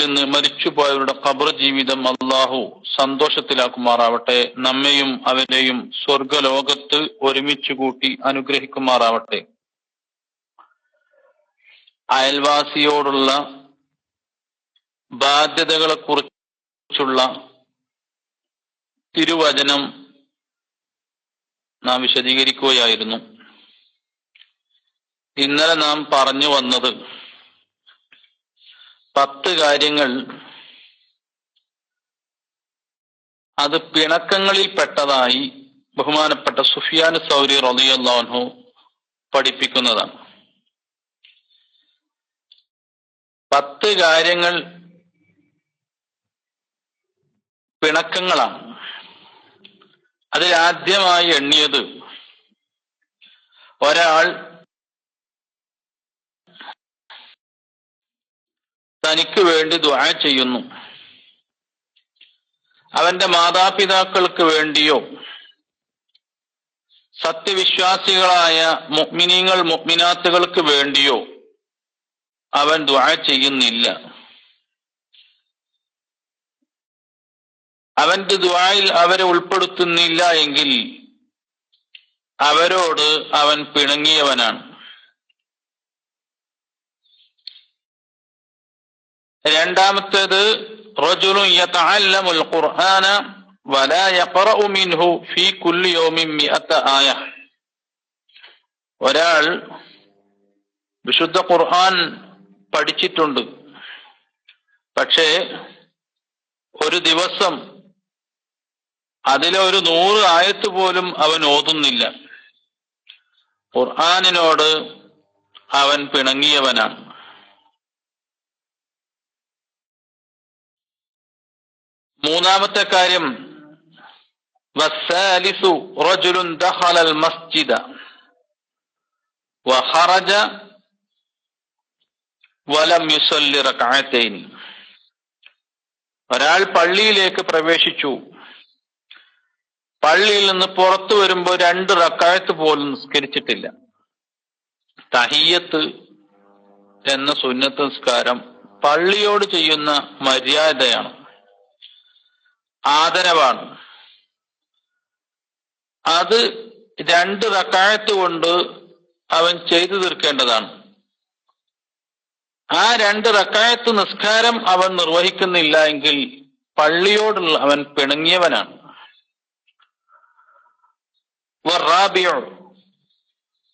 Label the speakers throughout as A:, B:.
A: നിന്ന് മരിച്ചുപോയവരുടെ ഖബർ ജീവിതം അള്ളാഹു സന്തോഷത്തിലാക്കുമാറാവട്ടെ. നമ്മയും അവരെയും സ്വർഗലോകത്ത് ഒരുമിച്ച് കൂട്ടി അനുഗ്രഹിക്കുമാറാവട്ടെ. അയൽവാസിയോടുള്ള ബാധ്യതകളെ കുറിച്ചുള്ള തിരുവചനം നാം വിശദീകരിക്കുകയായിരുന്നു. ഇന്നലെ നാം പറഞ്ഞു വന്നത് 10 കാര്യങ്ങൾ അത് പിണക്കങ്ങളിൽ പെട്ടതായി ബഹുമാനപ്പെട്ട സുഫിയാൻ സൗരി റളിയല്ലാഹു അൻഹു പഠിപ്പിക്കുന്നതാണ്. 10 കാര്യങ്ങൾ പിണക്കങ്ങളാണ്. അതിൽ ആദ്യമായി എണ്ണിയത് ഒരാൾ തനിക്ക് വേണ്ടി ദുആ ചെയ്യുന്നു. അവന്റെ മാതാപിതാക്കൾക്ക് വേണ്ടിയോ സത്യവിശ്വാസികളായ മുഅ്മിനീങ്ങൾ മുഅ്മിനാത്തുകൾക്ക് വേണ്ടിയോ അവൻ ദുആ ചെയ്യുന്നില്ല. അവന്റെ ദുആയിൽ അവരെ ഉൾപ്പെടുത്തുന്നില്ല എങ്കിൽ അവരോട് അവൻ പിണങ്ങിയവനാണ്. രണ്ടാമത്തേത് റജുലുൻ യതഅല്ലമുൽ ഖുർആന വലാ യഖറഉ മിൻഹു ഫീ കുല്ലി യൗമിൻ 100 ആയ. ഒരാൾ വിശുദ്ധ ഖുർആൻ പഠിച്ചിട്ടുണ്ട്, പക്ഷേ ഒരു ദിവസം അതിലെ ഒരു 100 ആയത്ത് പോലും അവൻ ഓതുന്നില്ല. ഖുർആനിനോട് അവൻ പിണങ്ങിയവനാണ്. മൂന്നാമത്തെ കാര്യം വസ്സാലിസു റജുലുൻ ദഖലൽ മസ്ജിദ വഖറജ വലം യുസല്ലി റക്അതൈൻ. ഒരാൾ പള്ളിയിലേക്ക് പ്രവേശിച്ചു, പള്ളിയിൽ നിന്ന് പുറത്തു വരുമ്പോൾ 2 റക്അത്ത് പോലും നിസ്കരിച്ചിട്ടില്ല. തഹിയ്യത്ത് എന്ന സുന്നത്ത് നിസ്കാരം പള്ളിയോട് ചെയ്യുന്ന മര്യാദയാണ്, ആദരവാണ്. അത് 2 റക്അത്ത് കൊണ്ട് അവൻ ചെയ്തു തീർക്കേണ്ടതാണ്. ആ 2 റക്അത്ത് നിസ്കാരം അവൻ നിർവഹിക്കുന്നില്ല എങ്കിൽ പള്ളിയോടുള്ള അവൻ പിണങ്ങിയവനാണ്.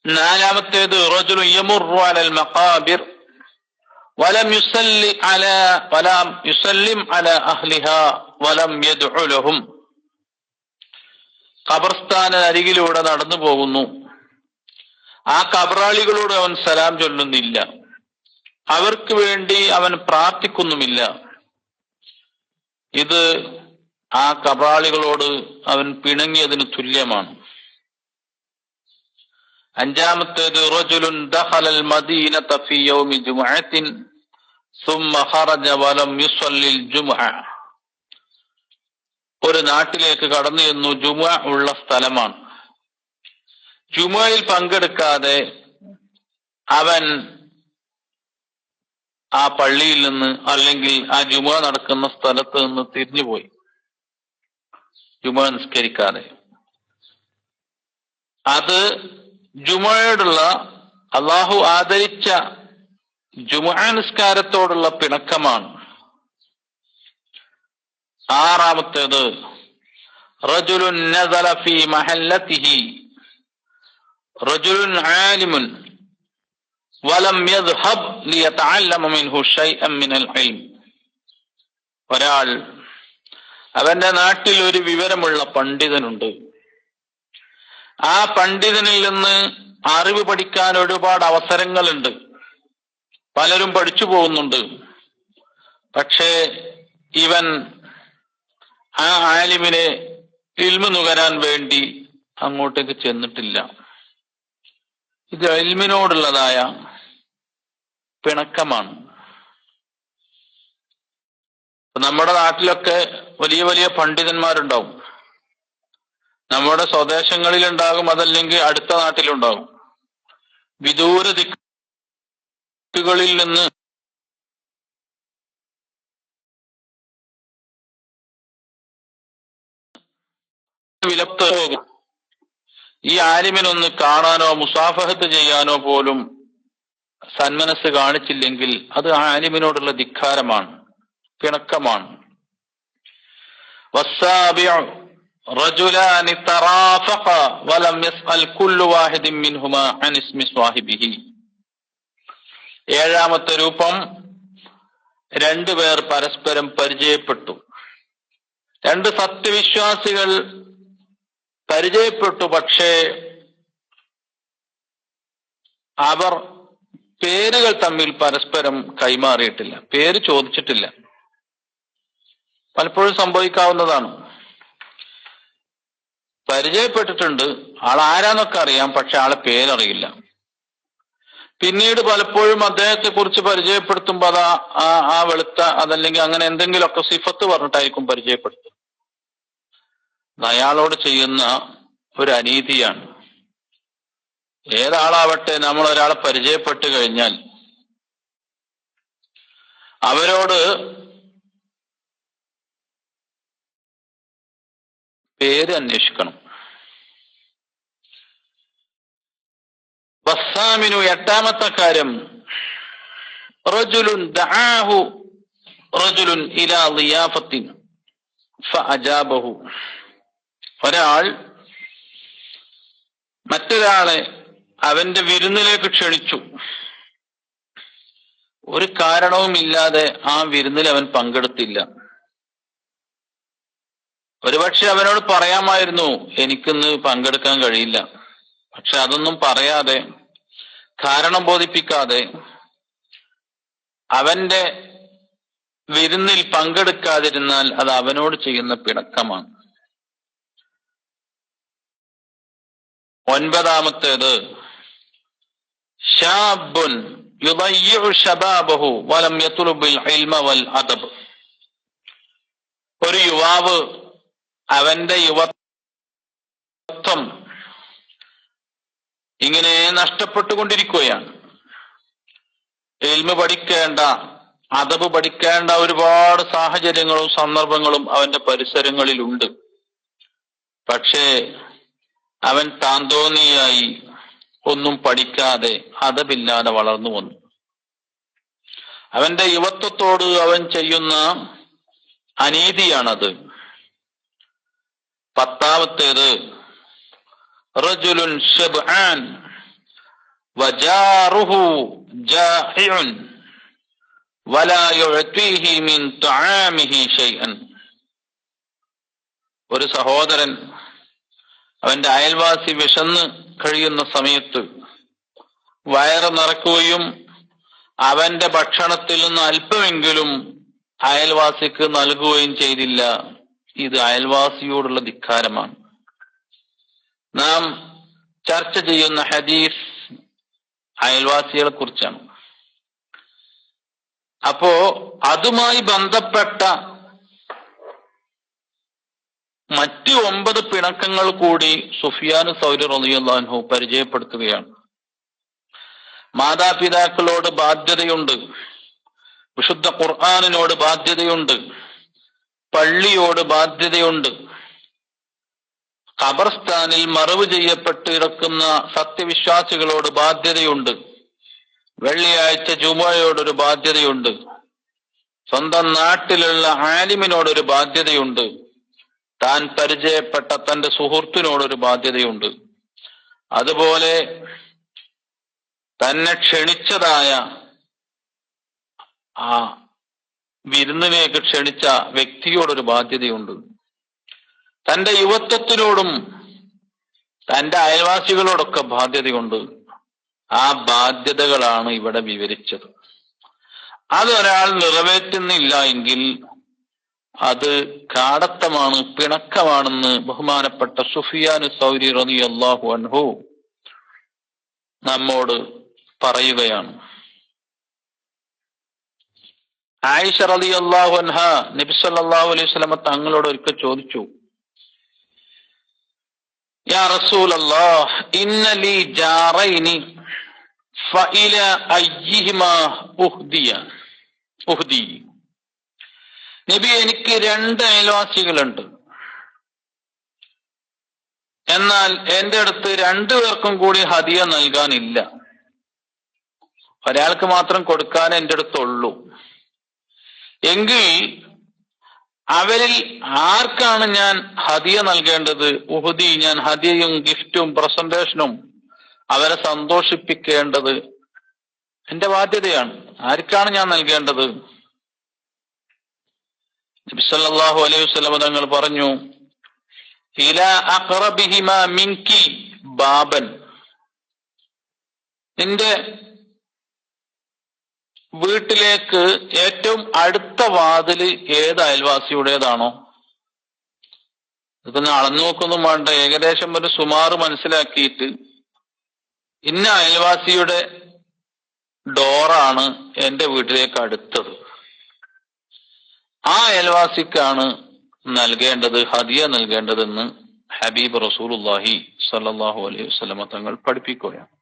A: നാലാമത്തേത് റജുലുൻ യമുറു അലൽ മഖാബിർ വലം യുസല്ലിം അലാ അഹ്ലിഹാ വലം യദ്ഉ ലഹും. ഖബർസ്ഥാന അരികിലൂടെ നടന്നു പോകുന്നു, ആ ഖബറാളികളോട് അവൻ സലാം ചൊല്ലുന്നില്ല, അവർക്ക് വേണ്ടി അവൻ പ്രാർത്ഥിക്കുന്നുമില്ല. ഇത് ആ ഖബറാളികളോട് അവൻ പിണങ്ങിയതിന് തുല്യമാണ്. അഞ്ചാമത്തേത് റജുലുൻ ദഖലൽ മദീനത ഫീ യൗമി ജുമുഅത്തിൻ സുമ്മ ഖറജ വലം യുസല്ലിൽ ജുമുഅ. ഒരു നാട്ടിലേക്ക് കടന്നു ചെന്നു, ജുമുഅ ഉള്ള സ്ഥലമാണ്. ജുമുഅയിൽ പങ്കെടുക്കാതെ അവൻ ആ പള്ളിയിൽ നിന്ന് അല്ലെങ്കിൽ ആ ജുമുഅ നടക്കുന്ന സ്ഥലത്ത് നിന്ന് തിരിഞ്ഞുപോയി, ജുമുഅ നിസ്കരിക്കാതെ. അത് ജുമുഅയോടുള്ള അള്ളാഹു ആദരിച്ച ജുമുഅ നിസ്കാരത്തോടുള്ള പിണക്കമാണ്. ആറാമത്തേത് റജുലുൻ നസല ഫീ മഹല്ലതിഹി റജുലുൻ ആലിമുൻ വലം യദ്ഹബ് ലിയതഅല്ലമ മിൻഹു ശൈഅൻ മിനൽ ഇൽം. ഒരാൾ, അവന്റെ നാട്ടിൽ ഒരു വിവരമുള്ള പണ്ഡിതനുണ്ട്, ആ പണ്ഡിതനിൽ നിന്ന് അറിവ് പഠിക്കാൻ ഒരുപാട് അവസരങ്ങളുണ്ട്, പലരും പഠിച്ചു പോകുന്നുണ്ട്. പക്ഷേ ഇവൻ ആ ആലിമിനെ ഇൽമു നുകരാൻ വേണ്ടി അങ്ങോട്ടേക്ക് ചെന്നിട്ടില്ല. ഇത് ഇൽമിനോടുള്ളതായ പിണക്കമാണ്. നമ്മുടെ നാട്ടിലൊക്കെ വലിയ വലിയ പണ്ഡിതന്മാരുണ്ടാവും, നമ്മുടെ സ്വദേശങ്ങളിലുണ്ടാകും, അതല്ലെങ്കിൽ അടുത്ത നാട്ടിലുണ്ടാകും. വിദൂര ദിക്കുകളിൽ നിന്ന് വിലപ്ത് പോകും. ഈ ആലിമിനൊന്ന് കാണാനോ മുസാഫഹത്ത് ചെയ്യാനോ പോലും സന്മനസ് കാണിച്ചില്ലെങ്കിൽ അത് ആ ആലിമിനോടുള്ള ധിക്കാരമാണ്, പിണക്കമാണ്. റജുലാനി തറാഫഖ വലം യസ്അൽ കുല്ലു വാഹിദിൻ മിൻഹുമാ അൻ ഇസ്മി സ്വാഹിബിഹി. ഏഴാമത്തെ രൂപം, രണ്ടുപേർ പരസ്പരം പരിചയപ്പെട്ടു. രണ്ട് സത്യവിശ്വാസികൾ പരിചയപ്പെട്ടു, പക്ഷേ അവർ പേരുകൾ തമ്മിൽ പരസ്പരം കൈമാറിയിട്ടില്ല, പേര് ചോദിച്ചിട്ടില്ല. പലപ്പോഴും സംഭവിക്കാവുന്നതാണ്. പരിചയപ്പെട്ടിട്ടുണ്ട്, ആളാരാന്നൊക്കെ അറിയാം, പക്ഷെ ആളെ പേരറിയില്ല. പിന്നീട് പലപ്പോഴും അദ്ദേഹത്തെ കുറിച്ച് പരിചയപ്പെടുത്തുമ്പോ അതാ ആ വെളുത്ത അതല്ലെങ്കിൽ അങ്ങനെ എന്തെങ്കിലുമൊക്കെ സിഫത്ത് പറഞ്ഞിട്ടായിരിക്കും പരിചയപ്പെടുത്തുക. അയാളോട് ചെയ്യുന്ന ഒരു അനീതിയാണ്. ഏതാളാവട്ടെ, നമ്മൾ ഒരാളെ പരിചയപ്പെട്ട് കഴിഞ്ഞാൽ അവരോട് പേര് അന്വേഷിക്കണം. വസ്സാമിനു, എട്ടാമത്തെ കാര്യം, റജുലുൻ ദആഹു റജുലുൻ ഇലാ ളിയാഫത്തിൻ ഫഅജാബഹു. ഒരാൾ മറ്റൊരാളെ അവന്റെ വിരുന്നിലേക്ക് ക്ഷണിച്ചു. ഒരു കാരണവുമില്ലാതെ ആ വിരുന്നിൽ അവൻ പങ്കെടുത്തില്ല. ഒരുപക്ഷെ അവനോട് പറയാമായിരുന്നു എനിക്കിന്ന് പങ്കെടുക്കാൻ കഴിയില്ല. പക്ഷെ അതൊന്നും പറയാതെ, കാരണം ബോധിപ്പിക്കാതെ അവന്റെ വിരുന്നിൽ പങ്കെടുക്കാതിരുന്നാൽ അത് അവനോട് ചെയ്യുന്ന പിണക്കമാണ്. ഒൻപതാമത്തേത്, ശാബുൻ യുദയ്യിഉ ശബാബഹു വലം യത്ലുബിൽ ഇൽമ വൽ അദബ്. ഒരു യുവാവ് അവന്റെ യുവത്വം ഇങ്ങനെ നഷ്ടപ്പെട്ടുകൊണ്ടിരിക്കുകയാണ്. ഇൽമ പഠിക്കേണ്ട, അദബ് പഠിക്കേണ്ട ഒരുപാട് സാഹചര്യങ്ങളും സന്ദർഭങ്ങളും അവന്റെ പരിസരങ്ങളിലുണ്ട്. പക്ഷേ അവൻ താന്തോന്നിയായി ഒന്നും പഠിക്കാതെ അദബില്ലാതെ വളർന്നു വന്നു. അവന്റെ യുവത്വത്തോട് അവൻ ചെയ്യുന്ന അനീതിയാണത്. പത്താമത്തേത്, റജുലുൻ ശബ്ആൻ വജാറുഹു ജാഇഉൻ വലാ യുഅതീഹി മിൻ തആമിഹി ശൈഅൻ. ഒരു സഹോദരൻ അവന്റെ അയൽവാസി വിശന്ന് കഴിയുന്ന സമയത്ത് വയറ് നിറക്കുകയും അവന്റെ ഭക്ഷണത്തിൽ നിന്ന് അല്പമെങ്കിലും അയൽവാസിക്ക് നൽകുകയും ചെയ്തില്ല. ഇത് അയൽവാസിയോടുള്ള ധിക്കാരമാണ്. നാം ചർച്ച ചെയ്യുന്ന ഹദീസ് അയൽവാസികളെ കുറിച്ചാണ്. അപ്പോ അതുമായി ബന്ധപ്പെട്ട മറ്റ് 9 പിണക്കങ്ങൾ കൂടി സുഫിയാൻ സൗരി റളിയല്ലാഹു അൻഹു പരിചയപ്പെടുത്തുകയാണ്. മാതാപിതാക്കളോട് ബാധ്യതയുണ്ട്, വിശുദ്ധ ഖുർആനിനോട് ബാധ്യതയുണ്ട്, പള്ളിയോട് ബാധ്യതയുണ്ട്, ഖബർസ്ഥാനിൽ മറവ് ചെയ്യപ്പെട്ട് കിടക്കുന്ന സത്യവിശ്വാസികളോട് ബാധ്യതയുണ്ട്, വെള്ളിയാഴ്ച ജുമുഅയോടൊരു ബാധ്യതയുണ്ട്, സ്വന്തം നാട്ടിലുള്ള ആലിമിനോടൊരു ബാധ്യതയുണ്ട്, താൻ പരിചയപ്പെട്ട തന്റെ സുഹൃത്തിനോടൊരു ബാധ്യതയുണ്ട്. അതുപോലെ തന്നെ ക്ഷണിച്ചതായ ആ വിരുന്നിലേക്ക് ക്ഷണിച്ച വ്യക്തിയോടൊരു ബാധ്യതയുണ്ട്. തന്റെ യുവത്വത്തിനോടും തന്റെ അയൽവാസികളോടൊക്കെ ബാധ്യതയുണ്ട്. ആ ബാധ്യതകളാണ് ഇവിടെ വിവരിച്ചത്. അതൊരാൾ നിറവേറ്റുന്നില്ല എങ്കിൽ അത് കാടത്തമാണ്, പിണക്കമാണെന്ന് ബഹുമാനപ്പെട്ട സുഫിയാൻ സൗരി റളിയല്ലാഹു അൻഹു നമ്മോട് പറയുകയാണ്. ആയിഷ റളിയല്ലാഹു അൻഹ നബി സല്ലല്ലാഹു അലൈഹി വസല്ലം തങ്ങളോട് ഒരിക്കൽ ചോദിച്ചു, യാ റസൂലല്ലാഹ് ഇന്ന ലീ ജാറൈനി ഫഇല അയ്യിഹിമാ ഉഹ്ദി. നബി, എനിക്ക് 2 അയൽവാസികളുണ്ട്. എന്നാൽ എന്റെ അടുത്ത് രണ്ടുപേർക്കും കൂടി ഹദിയ നൽകാനില്ല, ഒരാൾക്ക് മാത്രം കൊടുക്കാൻ എന്റെ അടുത്തുള്ളൂ. എങ്കിൽ അവരിൽ ആർക്കാണ് ഞാൻ ഹദിയ നൽകേണ്ടത്? ഉഹുദി, ഞാൻ ഹദിയയും ഗിഫ്റ്റും പ്രസന്റേഷനും അവരെ സന്തോഷിപ്പിക്കേണ്ടത് എന്റെ ബാധ്യതയാണ്. ആർക്കാണ് ഞാൻ നൽകേണ്ടത്? നബി സല്ലല്ലാഹു അലൈഹി വസല്ലം തങ്ങൾ പറഞ്ഞു, ഇലാ അഖറബിഹിമാ മിൻകി ബാബൻ, നിന്റെ വീട്ടിലേക്ക് ഏറ്റവും അടുത്ത വാതില് ഏത് അയൽവാസിയുടേതാണോ, ഇതൊന്ന് അളന്നു നോക്കൊന്നും വേണ്ട, ഏകദേശം ഒരു സുമാറ് മനസ്സിലാക്കിയിട്ട് ഇന്ന അയൽവാസിയുടെ ഡോറാണ് എന്റെ വീട്ടിലേക്ക് അടുത്തത്, ആ അയൽവാസിക്കാണ് നൽകേണ്ടത്, ഹദിയ നൽകേണ്ടതെന്ന് ഹബീബ് റസൂലുള്ളാഹി സ്വല്ലല്ലാഹു അലൈഹി വസല്ലം തങ്ങൾ പഠിപ്പിക്കുകയാണ്.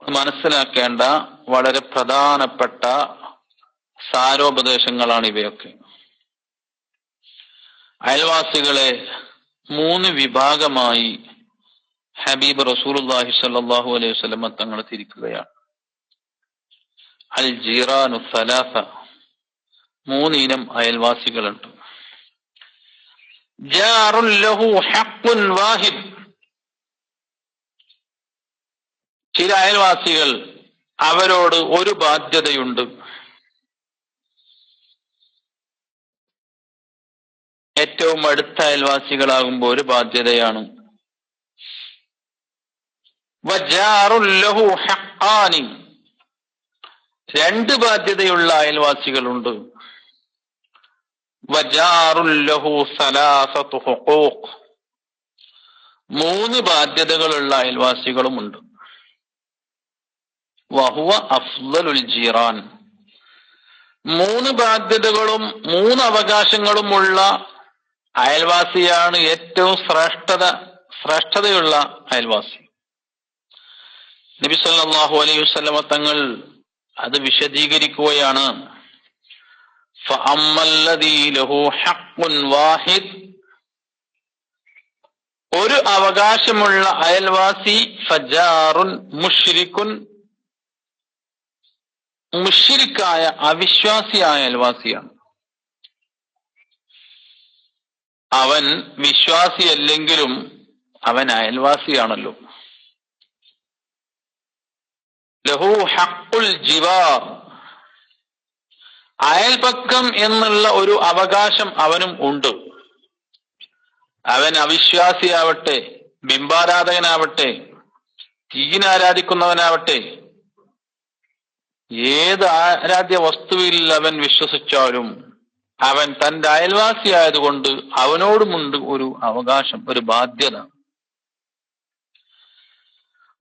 A: മനസ്സിലാക്കേണ്ട വളരെ പ്രധാനപ്പെട്ട സാരോപദേശങ്ങളാണ് ഇവയൊക്കെ. അയൽവാസികളെ 3 വിഭാഗമായി ഹബീബ് റസൂലുള്ളാഹി സ്വല്ലല്ലാഹു അലൈഹി വസല്ലം തങ്ങൾ തിരിക്കുകയാണ്. അൽ ജീറാനു സലാസ, 3 ഇനം അയൽവാസികളുണ്ട്. ജാറുൻ ലഹു ഹഖ്ഖുൻ വാഹിദ്, ചില അയൽവാസികൾ അവരോട് ഒരു ബാധ്യതയുണ്ട്, ഏറ്റവും അടുത്ത അയൽവാസികളാകുമ്പോൾ ഒരു ബാധ്യതയാണ്. വജാറുൻ ലഹു ഹഖ്ഖാനി, 2 ബാധ്യതയുള്ള അയൽവാസികളുണ്ട്. വജാറുൻ ലഹു സലാസതു ഹുഖൂഖ്, 3 ബാധ്യതകളുള്ള അയൽവാസികളുമുണ്ട്. വഹുവ അഫ്ളലുൽ ജീറാൻ, 3 ബാധ്യതകളും 3 അവകാശങ്ങളുമുള്ള അയൽവാസിയാണ് ഏറ്റവും ശ്രേഷ്ഠതയുള്ള അയൽവാസി. നബി സല്ലല്ലാഹു അലൈഹി വസല്ലം തങ്ങൾ അത് വിശദീകരിക്കുകയാണ്. ഫഅമ്മല്ലദീ ലഹു ഹഖ്ഖുൻ വാഹിദ്, ഒരു അവകാശമുള്ള അയൽവാസി ഫജാറുൻ മുശ്രിക്കുൻ, മുശ്രിക്കായ അവിശ്വാസിയായ അയൽവാസിയാണ്. അവൻ വിശ്വാസിയല്ലെങ്കിലും അവൻ അയൽവാസിയാണല്ലോ. ലഹു ഹഖ്ഖുൽ ജിവാർ, അയൽപക്കം എന്നുള്ള ഒരു അവകാശം അവനും ഉണ്ട്. അവൻ അവിശ്വാസിയാവട്ടെ, ബിംബാരാധകനാവട്ടെ, തീനാരാധിക്കുന്നവനാവട്ടെ, ഏത് ആരാധ്യ വസ്തുവിൽ അവൻ വിശ്വസിച്ചാലും അവൻ തന്റെ അയൽവാസി ആയതുകൊണ്ട് അവനോടുമുണ്ട് ഒരു അവകാശം, ഒരു ബാധ്യത.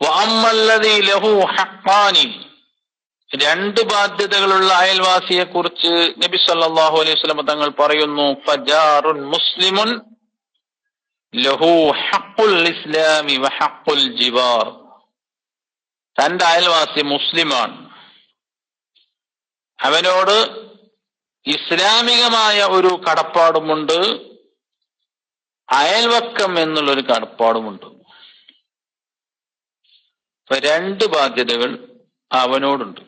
A: വഅമ്മല്ലദീ ലഹു ഹഖ്ഖാനി, 2 ബാധ്യതകളുള്ള അയൽവാസിയെ കുറിച്ച് നബി സല്ലല്ലാഹു അലൈഹി വസല്ലം തങ്ങൾ പറയുന്നു, ഫജാറുൻ മുസ്ലിമുൻ ലഹു ഹഖ്ഖുൽ ഇസ്ലാമി വഹഖ്ഖുൽ ജിവാർ, തന്റെ അയൽവാസി മുസ്ലിമാണ്, അവനോട് ഇസ്ലാമികമായ ഒരു കടപ്പാടുമുണ്ട്, അയൽവക്കം എന്നുള്ളൊരു കടപ്പാടുമുണ്ട്. 2 ബാധ്യതകൾ അവനോടുണ്ട്.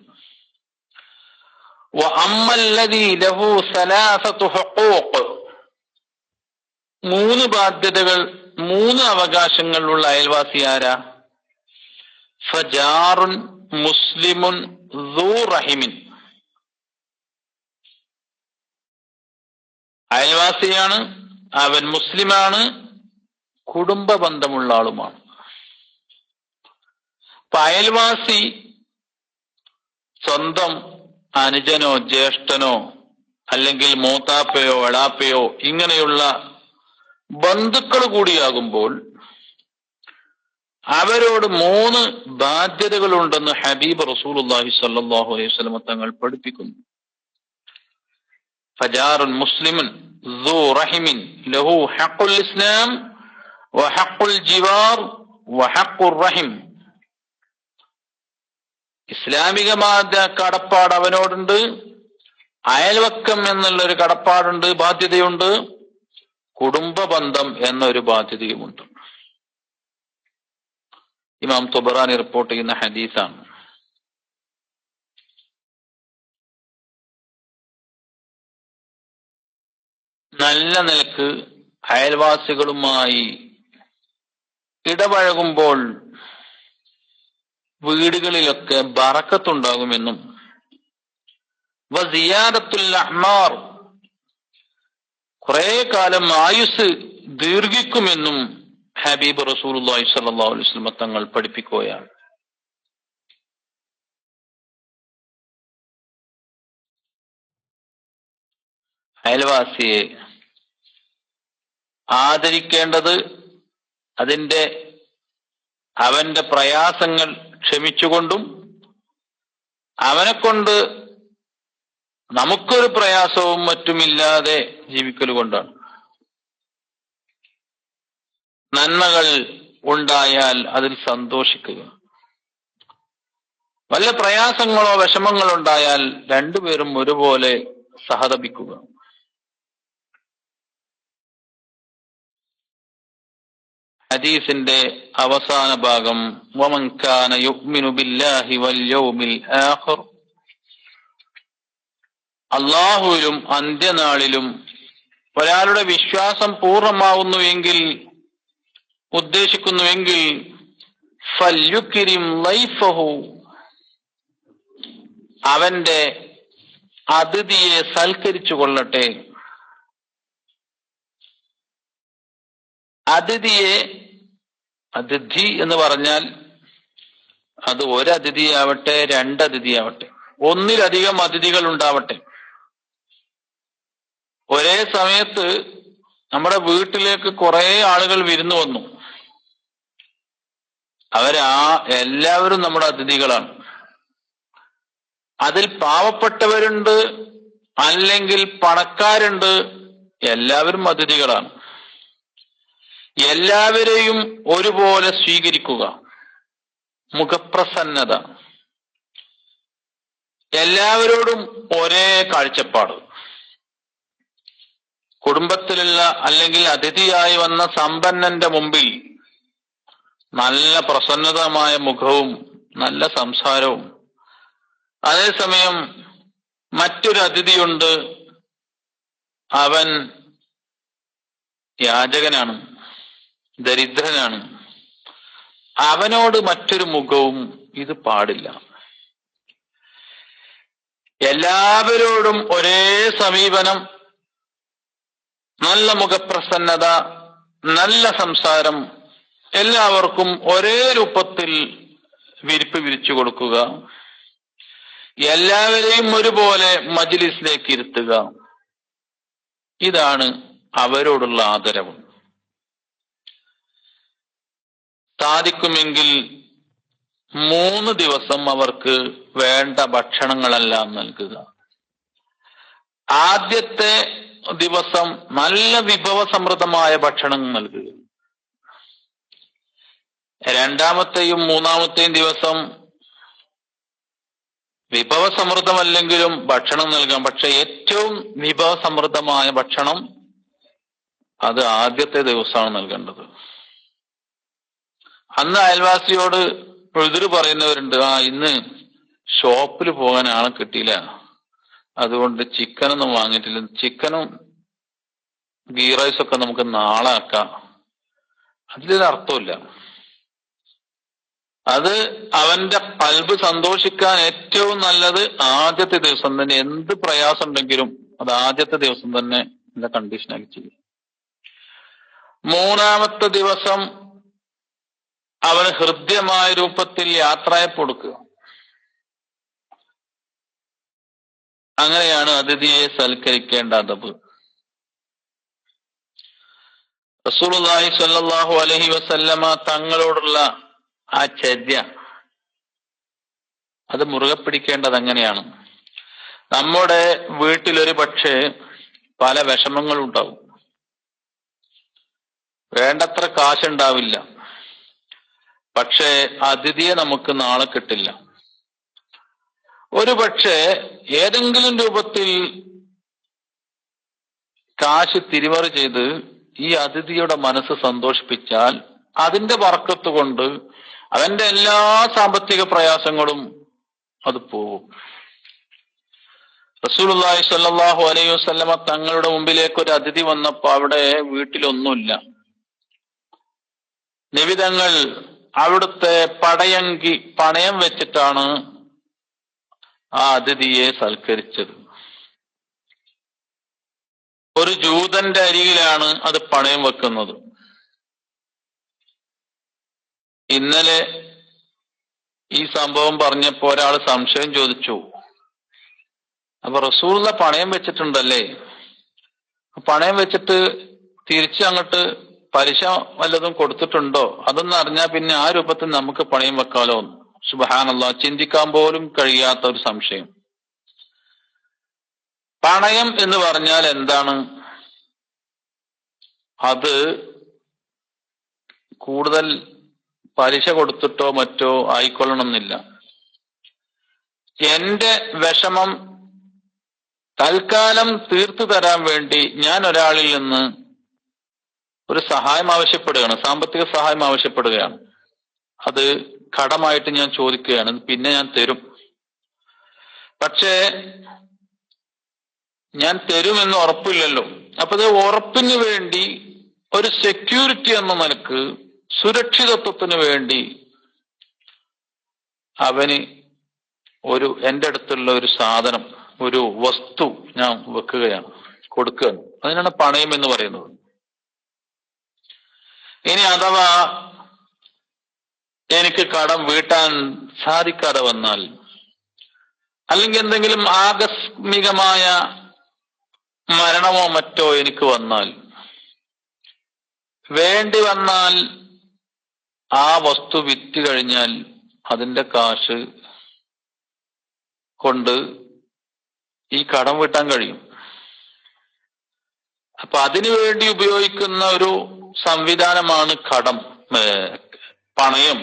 A: വഅമ്മല്ലദീ ലഹു സലാസതു ഹുഖൂഖ്, 3 ബാധ്യതകൾ, 3 അവകാശങ്ങളുള്ള അയൽവാസി ആരാ? ഫജാറുൻ മുസ്ലിമുൻ ദൂ റഹിമിൻ, അയൽവാസിയാണ്, അവൻ മുസ്ലിമാണ്, കുടുംബ ബന്ധമുള്ള ആളുമാണ്. അപ്പൊ അയൽവാസി സ്വന്തം അനുജനോ ജ്യേഷ്ഠനോ അല്ലെങ്കിൽ മൂത്താപ്പയോ എളാപ്പയോ ഇങ്ങനെയുള്ള ബന്ധുക്കൾ കൂടിയാകുമ്പോൾ അവരോട് 3 ബാധ്യതകളുണ്ടെന്ന് ഹബീബ് റസൂലുള്ളാഹി സ്വല്ലല്ലാഹു അലൈഹി വസല്ലം തങ്ങൾ പഠിപ്പിക്കുന്നു. ഫജാറുൻ മുസ്ലിമുൻ ദൂ റഹിമിൻ ലഹു ഹഖ്ഖുൽ ഇസ്ലാം വഹഖ്ഖുൽ ജിവാർ വഹഖ്ഖുർ റഹിം, ഇസ്ലാമികമായ കടപ്പാട് അവനോടുണ്ട്, അയൽവക്കം എന്നുള്ളൊരു കടപ്പാടുണ്ട്, ബാധ്യതയുണ്ട്, കുടുംബ ബന്ധം എന്നൊരു ബാധ്യതയുമുണ്ട്. ഇമാം തുബറാനി റിപ്പോർട്ട് ചെയ്യുന്ന ഹദീസാണ്. നല്ല നിലക്ക് അയൽവാസികളുമായി ഇടപഴകുമ്പോൾ വീടുകളിലൊക്കെ ബറക്കത്തുണ്ടാകുമെന്നും വസിയാദത്തുൽ അഹ്മാർ, കുറെ കാലം ആയുസ് ദീർഘിക്കുമെന്നും ഹബീബ് റസൂലുള്ളാഹി സ്വല്ലല്ലാഹു അലൈഹി വസല്ലം തങ്ങൾ പഠിപ്പിക്കുകയാണ്. അയൽവാസിയെ ആദരിക്കേണ്ടത് അവന്റെ പ്രയാസങ്ങൾ ക്ഷമിച്ചുകൊണ്ടും അവനെ കൊണ്ട് നമുക്കൊരു പ്രയാസവും മറ്റുമില്ലാതെ ജീവിക്കൽ കൊണ്ടാണ്. നന്മകൾ ഉണ്ടായാൽ അതിൽ സന്തോഷിക്കുക. വല്ല പ്രയാസങ്ങളോ വിഷമങ്ങളോ ഉണ്ടായാൽ രണ്ടുപേരും ഒരുപോലെ സഹതപിക്കുക. ഹദീസിന്റെ അവസാന ഭാഗം വമൻ കാന യുഅ്മിനു ബില്ലാഹി വൽ യൗമിൽ ആഖിർ, അല്ലാഹുവിലും അന്ത്യനാളിലും ഒരാളുടെ വിശ്വാസം പൂർണ്ണമാവുന്നുവെങ്കിൽ, ഉദ്ദേശിക്കുന്നുവെങ്കിൽ ഫൽയുക്രിം ലൈഫഹു, അവന്റെ അതിഥിയെ സൽക്കരിച്ചു കൊള്ളട്ടെ. അതിഥി എന്ന് പറഞ്ഞാൽ അത് ഒരതിഥിയാവട്ടെ, രണ്ടതിഥിയാവട്ടെ, ഒന്നിലധികം അതിഥികൾ ഉണ്ടാവട്ടെ. ഒരേ സമയത്ത് നമ്മുടെ വീട്ടിലേക്ക് കുറെ ആളുകൾ വിരുന്നു വന്നു. എല്ലാവരും നമ്മുടെ അതിഥികളാണ്. അതിൽ പാവപ്പെട്ടവരുണ്ട്, അല്ലെങ്കിൽ പണക്കാരുണ്ട്, എല്ലാവരും അതിഥികളാണ്. എല്ലാവരെയും ഒരുപോലെ സ്വീകരിക്കുക, മുഖപ്രസന്നത, എല്ലാവരോടും ഒരേ കാഴ്ചപ്പാട്. കുടുംബത്തിലുള്ള അല്ലെങ്കിൽ അതിഥിയായി വന്ന സമ്പന്നന്റെ മുമ്പിൽ നല്ല പ്രസന്നതമായ മുഖവും നല്ല സംസാരവും. അതേസമയം മറ്റൊരു അതിഥിയുണ്ട്, അവൻ യാചകനാണ്, ദരിദ്രനാണ്, അവനോട് മറ്റൊരു മുഖവും. ഇത് പാടില്ല. എല്ലാവരോടും ഒരേ സമീപനം, നല്ല മുഖപ്രസന്നത, നല്ല സംസാരം, എല്ലാവർക്കും ഒരേ രൂപത്തിൽ വിരിപ്പ് വിരിച്ചു കൊടുക്കുക, എല്ലാവരെയും ഒരുപോലെ മജ്ലിസിലേക്ക് ഇരുത്തുക. ഇതാണ് അവരോടുള്ള ആദരവ്. സാധിക്കുമെങ്കിൽ 3 ദിവസം അവർക്ക് വേണ്ട ഭക്ഷണങ്ങളെല്ലാം നൽകുക. ആദ്യത്തെ ദിവസം നല്ല വിഭവസമൃദ്ധമായ ഭക്ഷണം നൽകുക. രണ്ടാമത്തെയും മൂന്നാമത്തെയും ദിവസം വിഭവസമൃദ്ധമല്ലെങ്കിലും ഭക്ഷണം നൽകാം. പക്ഷെ ഏറ്റവും വിഭവസമൃദ്ധമായ ഭക്ഷണം അത് ആദ്യത്തെ ദിവസമാണ് നൽകേണ്ടത്. അന്ന് അയൽവാസിയോട് എതിര് പറയുന്നവരുണ്ട്, ഇന്ന് ഷോപ്പിൽ പോകാൻ ആളെ കിട്ടിയില്ല, അതുകൊണ്ട് ചിക്കനൊന്നും വാങ്ങിയിട്ടില്ല, ചിക്കനും ഗീ റൈസൊക്കെ നമുക്ക് നാളെ ആക്കാം. അതിലൊരു അർത്ഥമില്ല. അത് അവന്റെ കൽബ് സന്തോഷിക്കാൻ ഏറ്റവും നല്ലത് ആദ്യത്തെ ദിവസം തന്നെ. എന്ത് പ്രയാസം ഉണ്ടെങ്കിലും അത് ആദ്യത്തെ ദിവസം തന്നെ എന്റെ കണ്ടീഷനാക്കി ചെയ്യും. മൂന്നാമത്തെ ദിവസം അവന് ഹൃദ്യമായ രൂപത്തിൽ യാത്രയപ്പ് കൊടുക്കുക. അങ്ങനെയാണ് അതിഥിയെ സൽക്കരിക്കേണ്ട അദബ്. റസൂലുള്ളാഹി സ്വല്ലല്ലാഹു അലൈഹി വസല്ലമ തങ്ങളോടുള്ള ആ ചര്യ അത് മുറുകെ പിടിക്കേണ്ടത് അങ്ങനെയാണ്. നമ്മുടെ വീട്ടിലൊരു പക്ഷേ പല വിഷമങ്ങളുണ്ടാവും, വേണ്ടത്ര കാശുണ്ടാവില്ല, പക്ഷേ അതിഥിയെ നമുക്ക് നാളെ കിട്ടില്ല. ഒരു പക്ഷേ ഏതെങ്കിലും രൂപത്തിൽ കാശ് തിരിമറി ചെയ്ത് ഈ അതിഥിയുടെ മനസ്സ് സന്തോഷിപ്പിച്ചാൽ അതിന്റെ ബർക്കത്ത് കൊണ്ട് അവന്റെ എല്ലാ സാമ്പത്തിക പ്രയാസങ്ങളും അത് പോകും. റസൂലുള്ളാഹി സ്വല്ലല്ലാഹു അലൈഹി വസല്ലമ തങ്ങളുടെ മുമ്പിലേക്ക് ഒരു അതിഥി വന്നപ്പോ അവിടെ വീട്ടിലൊന്നുമില്ല. നബി തങ്ങൾ അവിടുത്തെ പടയങ്കി പണയം വെച്ചിട്ടാണ് ആ അതിഥിയെ സൽക്കരിച്ചത്. ഒരു ജൂതന്റെ അരികിലാണ് അത് പണയം വെക്കുന്നത്. ഇന്നലെ ഈ സംഭവം പറഞ്ഞപ്പോ ഒരാൾ സംശയം ചോദിച്ചു, അപ്പൊ റസൂലുള്ള പണയം വെച്ചിട്ടുണ്ടല്ലേ, പണയം വെച്ചിട്ട് തിരിച്ച് അങ്ങോട്ട് പലിശ വല്ലതും കൊടുത്തിട്ടുണ്ടോ, അതൊന്നും അറിഞ്ഞാൽ പിന്നെ ആ രൂപത്തിൽ നമുക്ക് പണയം വെക്കാലോ. സുബ്ഹാനല്ലാഹ്, ചിന്തിക്കാൻ പോലും കഴിയാത്ത ഒരു സംശയം. പണയം എന്ന് പറഞ്ഞാൽ എന്താണ്? അത് കൂടുതൽ പലിശ കൊടുത്തിട്ടോ മറ്റോ ആയിക്കൊള്ളണമെന്നില്ല. എന്റെ വിഷമം തൽക്കാലം തീർത്തു തരാൻ വേണ്ടി ഞാൻ ഒരാളിൽ നിന്ന് ഒരു സഹായം ആവശ്യപ്പെടുകയാണ്, സാമ്പത്തിക സഹായം ആവശ്യപ്പെടുകയാണ്. അത് കടമായിട്ട് ഞാൻ ചോദിക്കുകയാണ്, പിന്നെ ഞാൻ തരും. പക്ഷേ ഞാൻ തരുമെന്ന് ഉറപ്പില്ലല്ലോ. അപ്പൊ ഇത് ഉറപ്പിന് വേണ്ടി, ഒരു സെക്യൂരിറ്റി എന്ന നിലക്ക്, സുരക്ഷിതത്വത്തിന് വേണ്ടി അവന് എന്റെ അടുത്തുള്ള ഒരു സാധനം, ഒരു വസ്തു ഞാൻ വെക്കുകയാണ്, കൊടുക്കുകയാണ്. അതിനാണ് പണയം എന്ന് പറയുന്നത്. ഇനി അഥവാ എനിക്ക് കടം വീട്ടാൻ സാധിക്കാതെ വന്നാൽ, അല്ലെങ്കിൽ എന്തെങ്കിലും ആകസ്മികമായ മരണമോ മറ്റോ എനിക്ക് വന്നാൽ, വേണ്ടി വന്നാൽ ആ വസ്തു വിറ്റ് കഴിഞ്ഞാൽ അതിന്റെ കാശ് കൊണ്ട് ഈ കടം വീട്ടാൻ കഴിയും. അപ്പൊ അതിനു വേണ്ടി ഉപയോഗിക്കുന്ന ഒരു സംവിധാനമാണ് പണയം.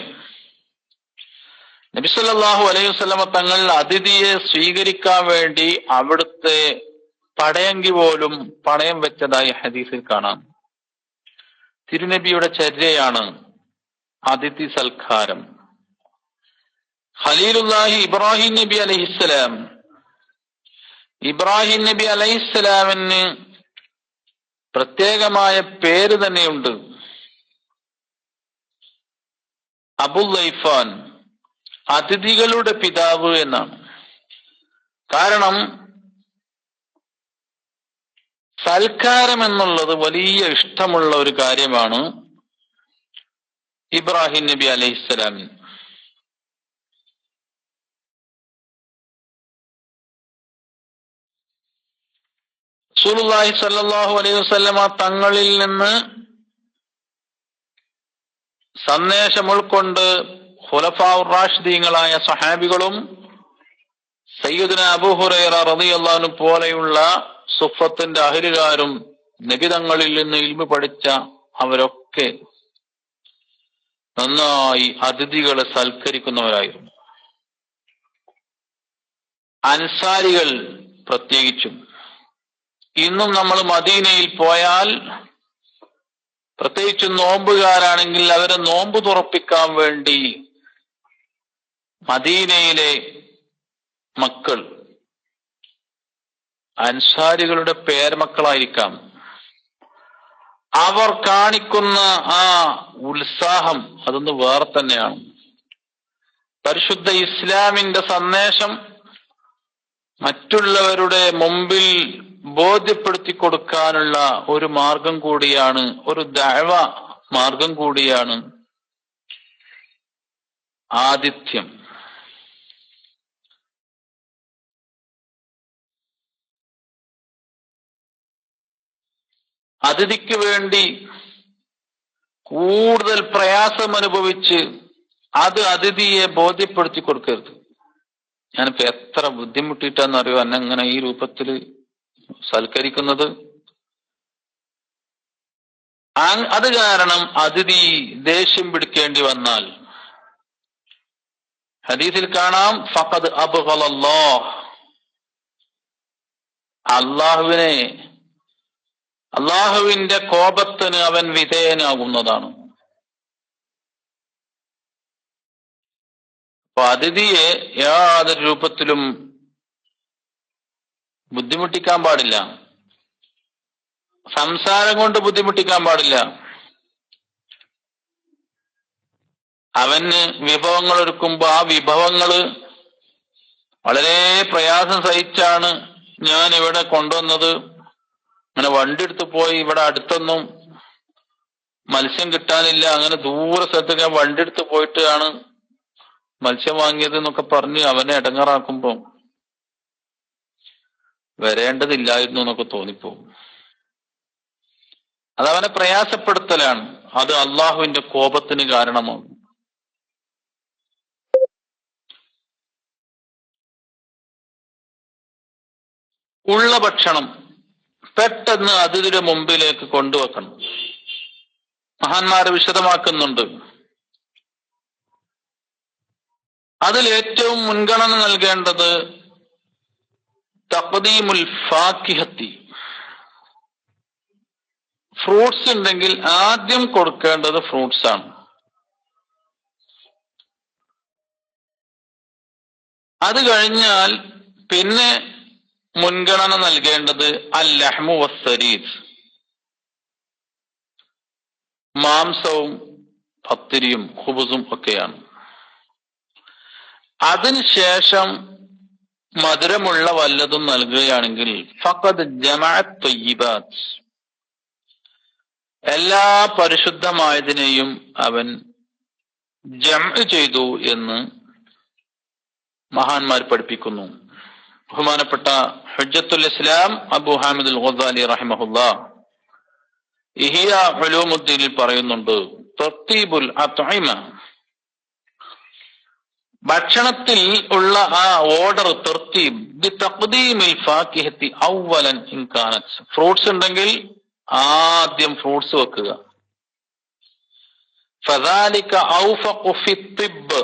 A: നബി സല്ലല്ലാഹു അലൈഹി വസല്ലമ തങ്ങൾ അതിഥിയെ സ്വീകരിക്കാൻ വേണ്ടി അവിടുത്തെ പടയങ്കി പോലും പണയം വെച്ചതായി ഹദീസിൽ കാണാം. തിരുനബിയുടെ ചര്യയാണ് അതിഥി സൽക്കാരം. ഖലീലുല്ലാഹി ഇബ്രാഹിം നബി അലൈഹിസ്സലാം, ഇബ്രാഹിം നബി അലൈഹിസ്സലാമിന് പ്രത്യേകമായ പേര് തന്നെയുണ്ട്, അബുല്ലൈഫാൻ, അതിഥികളുടെ പിതാവ് എന്നാണ്. കാരണം സൽക്കാരം എന്നുള്ളത് വലിയ ഇഷ്ടമുള്ള ഒരു കാര്യമാണ് ഇബ്രാഹിം നബി അലൈഹിസ്സലാമിന്. റസൂലുള്ളാഹി സ്വല്ലല്ലാഹു അലൈഹി വസല്ലമ തങ്ങളിൽ നിന്ന് സന്ദേശം ഉൾക്കൊണ്ട് ഖുലഫാഉർ റാഷിദീങ്ങളായ സ്വഹാബികളും സയ്യിദുനാ അബൂ ഹുറൈറ റളിയല്ലാഹു അൻഹു പോലെയുള്ള സുഫത്തിന്റെ അഹ്ലുകാരും നബി തങ്ങളിൽ നിന്ന് ഇൽമു പഠിച്ച അവരൊക്കെ നന്നായി അതിഥികളെ സൽക്കരിക്കുന്നവരായിരുന്നു. അൻസാരികൾ പ്രത്യേകിച്ചും. ഇന്നും നമ്മൾ മദീനയിൽ പോയാൽ, പ്രത്യേകിച്ച് നോമ്പുകാരാണെങ്കിൽ അവരെ നോമ്പ് തുറപ്പിക്കാൻ വേണ്ടി മദീനയിലെ മക്കൾ അൻസാരികളുടെ പേരമക്കളായിരിക്കാം. അവർ കാണിക്കുന്ന ആ ഉത്സാഹം അതൊന്ന് വേറെ തന്നെയാണ്. പരിശുദ്ധ ഇസ്ലാമിന്റെ സന്ദേശം മറ്റുള്ളവരുടെ മുമ്പിൽ ബോധ്യപ്പെടുത്തി കൊടുക്കാനുള്ള ഒരു മാർഗം കൂടിയാണ്, ഒരു ദഅവ മാർഗം കൂടിയാണ് ആതിഥ്യം. അതിഥിക്ക് വേണ്ടി കൂടുതൽ പ്രയാസം അനുഭവിച്ച് അത് അതിഥിയെ ബോധ്യപ്പെടുത്തി കൊടുക്കരുത്. ഞാനിപ്പോ എത്ര ബുദ്ധിമുട്ടിയിട്ടാന്നറിയോ എന്നെ ഇങ്ങനെ ഈ രൂപത്തില് സൽക്കരിക്കുന്നത്. അത് കാരണം അതിഥി ദേഷ്യം പിടിക്കേണ്ടി വന്നാൽ ഹദീസിൽ കാണാം ഫഖദ് അബ്ഗളല്ലാഹ്, അള്ളാഹുവിന്റെ കോപത്തിന് അവൻ വിധേയനാകുന്നതാണ്. അപ്പൊ അതിഥിയെ യാതൊരു രൂപത്തിലും ബുദ്ധിമുട്ടിക്കാൻ പാടില്ല, സംസാരം കൊണ്ട് ബുദ്ധിമുട്ടിക്കാൻ പാടില്ല. അവന് വിഭവങ്ങൾ ഒരുക്കുമ്പോ ആ വിഭവങ്ങള് വളരെ പ്രയാസം സഹിച്ചാണ് ഞാൻ ഇവിടെ കൊണ്ടുവന്നത്. അങ്ങനെ വണ്ടി എടുത്ത് പോയി, ഇവിടെ അടുത്തൊന്നും മത്സ്യം കിട്ടാനില്ല, അങ്ങനെ ദൂര സ്ഥലത്തൊക്കെ വണ്ടി എടുത്ത് പോയിട്ടാണ് മത്സ്യം വാങ്ങിയത് എന്നൊക്കെ പറഞ്ഞ് അവനെ ഇടങ്ങാറാക്കുമ്പോ വരേണ്ടതില്ലായിരുന്നു എന്നൊക്കെ തോന്നിപ്പോകും. അതവനെ പ്രയാസപ്പെടുത്തലാണ്, അത് അള്ളാഹുവിന്റെ കോപത്തിന് കാരണമാകും. ഉള്ള ഭക്ഷണം പെട്ടെന്ന് അതിഥിയുടെ മുമ്പിലേക്ക് കൊണ്ടുവെക്കണം. മഹാന്മാര് വിശദമാക്കുന്നുണ്ട്, അതിൽ ഏറ്റവും മുൻഗണന നൽകേണ്ടത് തഖ്ദീമുൽ ഫാക്കിഹത്തി, ഫ്രൂട്ട്സ് ഉണ്ടെങ്കിൽ ആദ്യം കൊടുക്കേണ്ടത് ഫ്രൂട്ട്സ് ആണ്. അത് കഴിഞ്ഞാൽ പിന്നെ മുൻഗണന നൽകേണ്ടത് അൽ-ലഹ്മു വസ്സരീദ്, മാംസവും പത്തിരിയും ഖുബുസും ഒക്കെയാണ്. അതിനുശേഷം മധുരമുള്ള വല്ലതും നൽകുകയാണെങ്കിൽ ഫഖദ് ജമഅത് ത്വയ്യിബാത്ത്, എല്ലാ പരിശുദ്ധമായതിനെയും അവൻ ജംഅ് ചെയ്തു എന്ന് മഹാന്മാർ പഠിപ്പിക്കുന്നു. ബഹുമാനപ്പെട്ട ഹുജ്ജത്തുൽ ഇസ്ലാം അബൂ ഹാമിദ് അൽ ഗസാലി റഹിമഹുല്ലാഹ് ഇഹിയ ഉലൂമുദ്ദീനിൽ പറയുന്നുണ്ട്, തർത്തീബുൽ അത്ഇമ, ഭക്ഷണത്തിൽ ഉള്ള ആ ഓർഡർ തർത്തീബ് ബിതഖ്ദീമിൽ ഫാക്കിഹത്തി അവ്വലൻ ഇൻ കാനത്, ഫ്രൂട്ട്സ് ഉണ്ടെങ്കിൽ ആദ്യം ഫ്രൂട്ട്സ് വെക്കുക. ഫദാലിക ഔഫഖു ഫി തിബ്ബ്,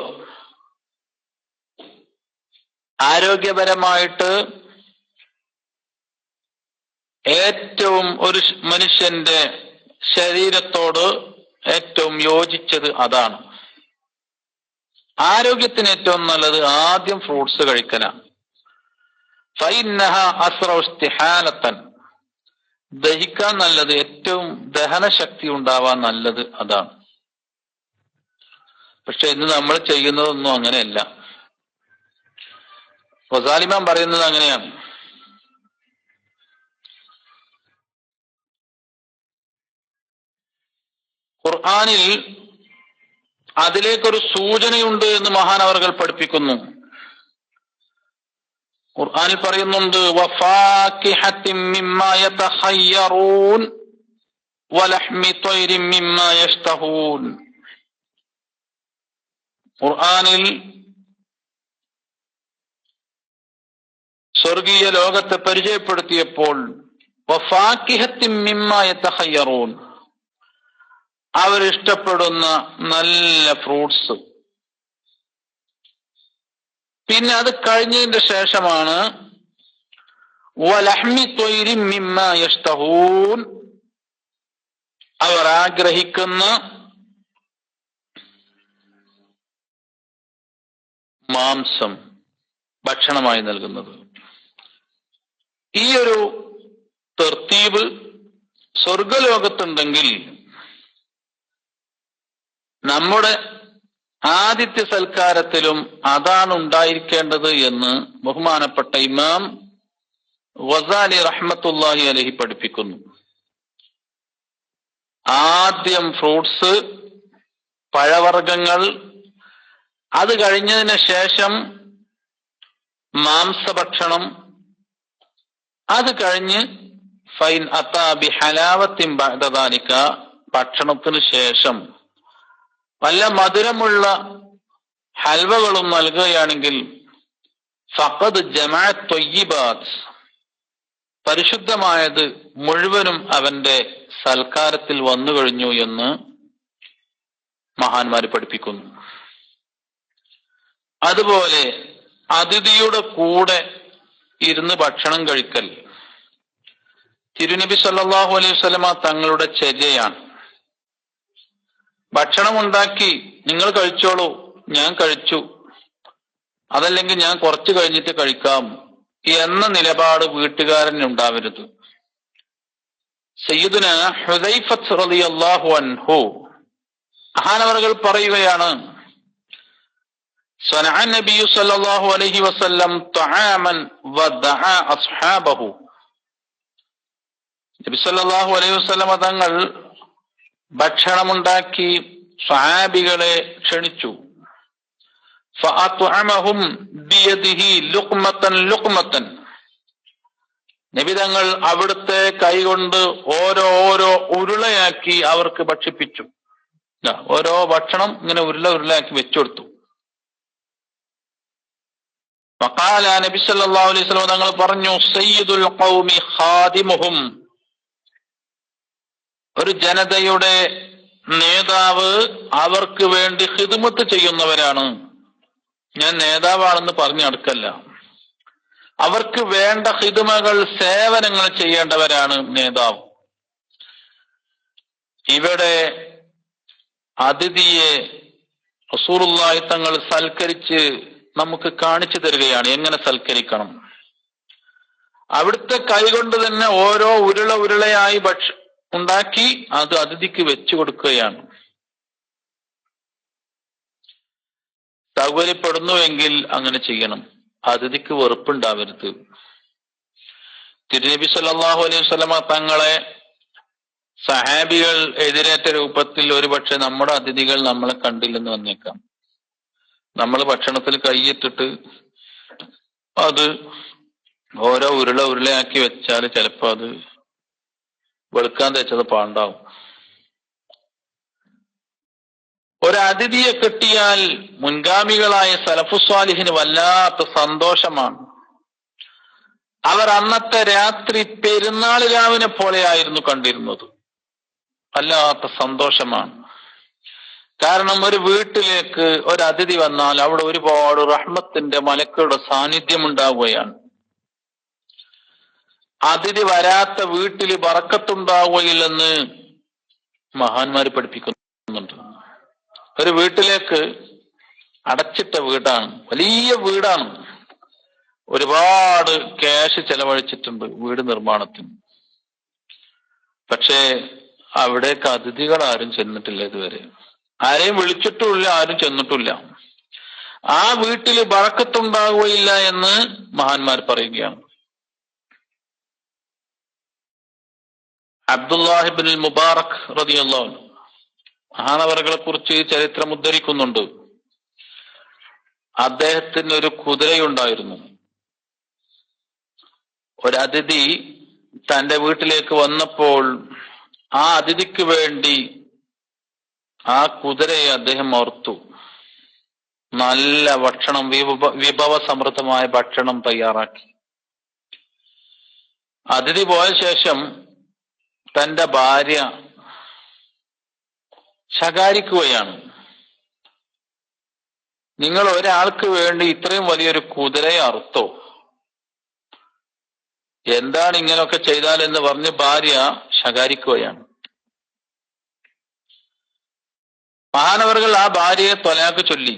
A: ആരോഗ്യപരമായിട്ട് ഏറ്റവും ഒരു മനുഷ്യന്റെ ശരീരത്തോട് ഏറ്റവും യോജിച്ചത് അതാണ്. ആരോഗ്യത്തിന് ഏറ്റവും നല്ലത് ആദ്യം ഫ്രൂട്ട്സ് കഴിക്കലാണ്. ഫഇന്നഹ അസ്റഉ ഇസ്തിഹാലതൻ, ദഹിക്കാൻ നല്ലത്, ഏറ്റവും ദഹനശക്തി ഉണ്ടാവാൻ നല്ലത് അതാണ്. പക്ഷെ ഇന്ന് നമ്മൾ ചെയ്യുന്നതൊന്നും അങ്ങനെയല്ല. ഗസാലിമാൻ പറയുന്നത് അങ്ങനെയാണ്. ഖുർആനിൽ അതിലേക്കൊരു സൂചനയുണ്ട് എന്ന് മഹാനവർകൾ പഠിപ്പിക്കുന്നു. ഖുർആനിൽ പറയുന്നുണ്ട്, വഫാകിഹത്തിൻ മിമ്മാ യതഖയ്യറൂൻ വലഹ്മി ത്വയ്രിൻ മിമ്മാ യശ്തഹൂൻ. ഖുർആനിൽ സ്വർഗീയ ലോകത്തെ പരിചയപ്പെടുത്തിയപ്പോൾ വഫാകിഹത്തിൻ മിമ്മാ യതഖയ്യറൂൻ, അവരിഷ്ടപ്പെടുന്ന നല്ല ഫ്രൂട്ട്സ്. പിന്നെ അത് കഴിഞ്ഞതിന്റെ ശേഷമാണ് വലഹ്മി ത്വയ്രിൻ മിമ്മാ യശ്തഹൂൻ, അവർ ആഗ്രഹിക്കുന്ന മാംസം ഭക്ഷണമായി നൽകുന്നത്. ഈ ഒരു തർത്തീബ് സ്വർഗലോകത്തുണ്ടെങ്കിൽ നമ്മുടെ ആദിത്യ സൽക്കാരത്തിലും അതാണ് ഉണ്ടായിരിക്കേണ്ടത് എന്ന് ബഹുമാനപ്പെട്ട ഇമാം ഗസാലി റഹ്മത്തുള്ളാഹി അലൈഹി പഠിപ്പിക്കുന്നു. ആദ്യം ഫ്രൂട്ട്സ്, പഴവർഗ്ഗങ്ങൾ, അത് കഴിഞ്ഞതിന് ശേഷം മാംസഭക്ഷണം, അത് കഴിഞ്ഞ് ഫൈൻ അതാ ബിഹലാവത്തിൻ ബഅദ ദാലിക, ഭക്ഷണത്തിന് ശേഷം വല്ല മധുരമുള്ള ഹൽവകളും നൽകുകയാണെങ്കിൽ ഫഖദ് ജമഅത് ത്വയ്യിബാത്ത്, പരിശുദ്ധമായത് മുഴുവനും അവന്റെ സൽക്കാരത്തിൽ വന്നു കഴിഞ്ഞു എന്ന് മഹാന്മാര് പഠിപ്പിക്കുന്നു. അതുപോലെ അതിഥിയുടെ കൂടെ ഇരുന്ന് ഭക്ഷണം കഴിക്കൽ തിരുനബി സല്ലല്ലാഹു അലൈഹി വസല്ലമ തങ്ങളുടെ ചര്യയാണ്. ഭക്ഷണം ഉണ്ടാക്കി നിങ്ങൾ കഴിച്ചോളൂ, ഞാൻ കഴിച്ചു, അതല്ലെങ്കിൽ ഞാൻ കുറച്ച് കഴിഞ്ഞിട്ട് കഴിക്കാം എന്ന നിലപാട് വീട്ടുകാരൻ ഉണ്ടാവരുത്. സയ്യിദുന ഹുദൈഫത്ത് റളിയല്ലാഹു അൻഹു മഹാനവറുകൾ പറയുകയാണ്, സനഅ നബിയു സല്ലല്ലാഹു അലൈഹി വസല്ലം തആമൻ വദഅ അസ്ഹാബഹു. നബി സല്ലല്ലാഹു അലൈഹി വസല്ലം തങ്ങൾ ഭക്ഷണമുണ്ടാക്കി സ്വഹാബികളെ ക്ഷണിച്ചു. ഫഅത്അമഹും ബിയദിഹി ലുഖ്മതൻ ലുഖ്മതൻ. നബി തങ്ങൾ അവിടുത്തെ കൈകൊണ്ട് ഓരോ ഉരുളയാക്കി അവർക്ക് ഭക്ഷിപ്പിച്ചു. ഓരോ ഭക്ഷണം ഇങ്ങനെ ഉരുളയാക്കി വെച്ചുകൊടുത്തു. ഫഖാല നബി സല്ലല്ലാഹു അലൈഹി വസല്ലം തങ്ങൾ പറഞ്ഞു, സയ്യിദുൽ ഖൗമി ഖാദിമുഹും. ഒരു ജനതയുടെ നേതാവ് അവർക്ക് വേണ്ടി ഖിദ്മത്ത് ചെയ്യുന്നവരാണ്. ഞാൻ നേതാവാണെന്ന് പറഞ്ഞു നടക്കല്ല, അവർക്ക് വേണ്ട ഖിദ്മകൾ സേവനങ്ങൾ ചെയ്യേണ്ടവരാണ് നേതാവ്. ഇവിടെ അതിഥിയെ റസൂലുള്ളാഹി തങ്ങൾ സൽക്കരിച്ച് നമുക്ക് കാണിച്ചു തരികയാണ് എങ്ങനെ സൽക്കരിക്കണം. അവിടുത്തെ കൈകൊണ്ട് തന്നെ ഓരോ ഉരുളയായി ഉണ്ടാക്കി അത് അതിഥിക്ക് വെച്ചു കൊടുക്കുകയാണ്. സൗകര്യപ്പെടുന്നുവെങ്കിൽ അങ്ങനെ ചെയ്യണം, അതിഥിക്ക് വെറുപ്പുണ്ടാവരുത്. തിരുനബി സല്ലല്ലാഹു അലൈഹി വസല്ലമ തങ്ങളെ സഹാബികൾ എതിരേറ്റ രൂപത്തിൽ ഒരുപക്ഷെ നമ്മുടെ അതിഥികൾ നമ്മളെ കണ്ടില്ലെന്ന് വന്നേക്കാം. നമ്മൾ ഭക്ഷണത്തിൽ കൈയിട്ടിട്ട് അത് ഓരോ ഉരുളയാക്കി വെച്ചാൽ ചിലപ്പോ അത് വെളുക്കാൻ തേച്ചത് പാണ്ടാവും. ഒരു അതിഥിയെ കിട്ടിയാൽ മുൻഗാമികളായ സലഫുസ്വാലിഹിന് വല്ലാത്ത സന്തോഷമാണ്. അവർ അന്നത്തെ രാത്രി പെരുന്നാൾ രാവിനെ പോലെയായിരുന്നു കണ്ടിരുന്നത്. വല്ലാത്ത സന്തോഷമാണ്. കാരണം ഒരു വീട്ടിലേക്ക് ഒരു അതിഥി വന്നാൽ അവിടെ ഒരുപാട് റഹ്മത്തിന്റെ മലക്കുകളുടെ സാന്നിധ്യം ഉണ്ടാവുകയാണ്. അതിഥി വരാത്ത വീട്ടിൽ ബറക്കത്തുണ്ടാവുകയില്ലെന്ന് മഹാന്മാര് പഠിപ്പിക്കുന്നുണ്ട്. ഒരു വീട്ടിലേക്ക് അടച്ചിട്ട വീടാണ്, വലിയ വീടാണ്, ഒരുപാട് ക്യാഷ് ചെലവഴിച്ചിട്ടുണ്ട് വീട് നിർമ്മാണത്തിന്. പക്ഷേ അവിടേക്ക് അതിഥികൾ ആരും ചെന്നിട്ടില്ല ഇതുവരെ. ആരെയും വിളിച്ചിട്ടുമില്ല, ആരും ചെന്നിട്ടില്ല. ആ വീട്ടിൽ ബറക്കത്തുണ്ടാവുകയില്ല എന്ന് മഹാന്മാർ പറയുകയാണ്. അബ്ദുല്ലാഹി ഇബ്നുൽ മുബാറക് റളിയല്ലാഹു അൻഹു മഹാനവറുകളെ കുറിച്ച് ചരിത്രം ഉദ്ധരിക്കുന്നുണ്ട്. അദ്ദേഹത്തിന് ഒരു കുതിരയുണ്ടായിരുന്നു. ഒരതിഥി തന്റെ വീട്ടിലേക്ക് വന്നപ്പോൾ ആ അതിഥിക്ക് വേണ്ടി ആ കുതിരയെ അദ്ദേഹം ഓർത്തു. നല്ല ഭക്ഷണം, വിഭവസമൃദ്ധമായ ഭക്ഷണം തയ്യാറാക്കി. അതിഥി പോയ ശേഷം തന്റെ ഭാര്യ ശകാരിക്കുകയാണ്, നിങ്ങൾ ഒരാൾക്ക് വേണ്ടി ഇത്രയും വലിയൊരു കുതിരയെ അറുത്തോ, എന്താണ് ഇങ്ങനെയൊക്കെ ചെയ്താൽ എന്ന് പറഞ്ഞ് ഭാര്യ ശകാരിക്കുകയാണ്. മഹാനവറുകൾ ആ ഭാര്യയെ ത്വലാഖ് ചൊല്ലി.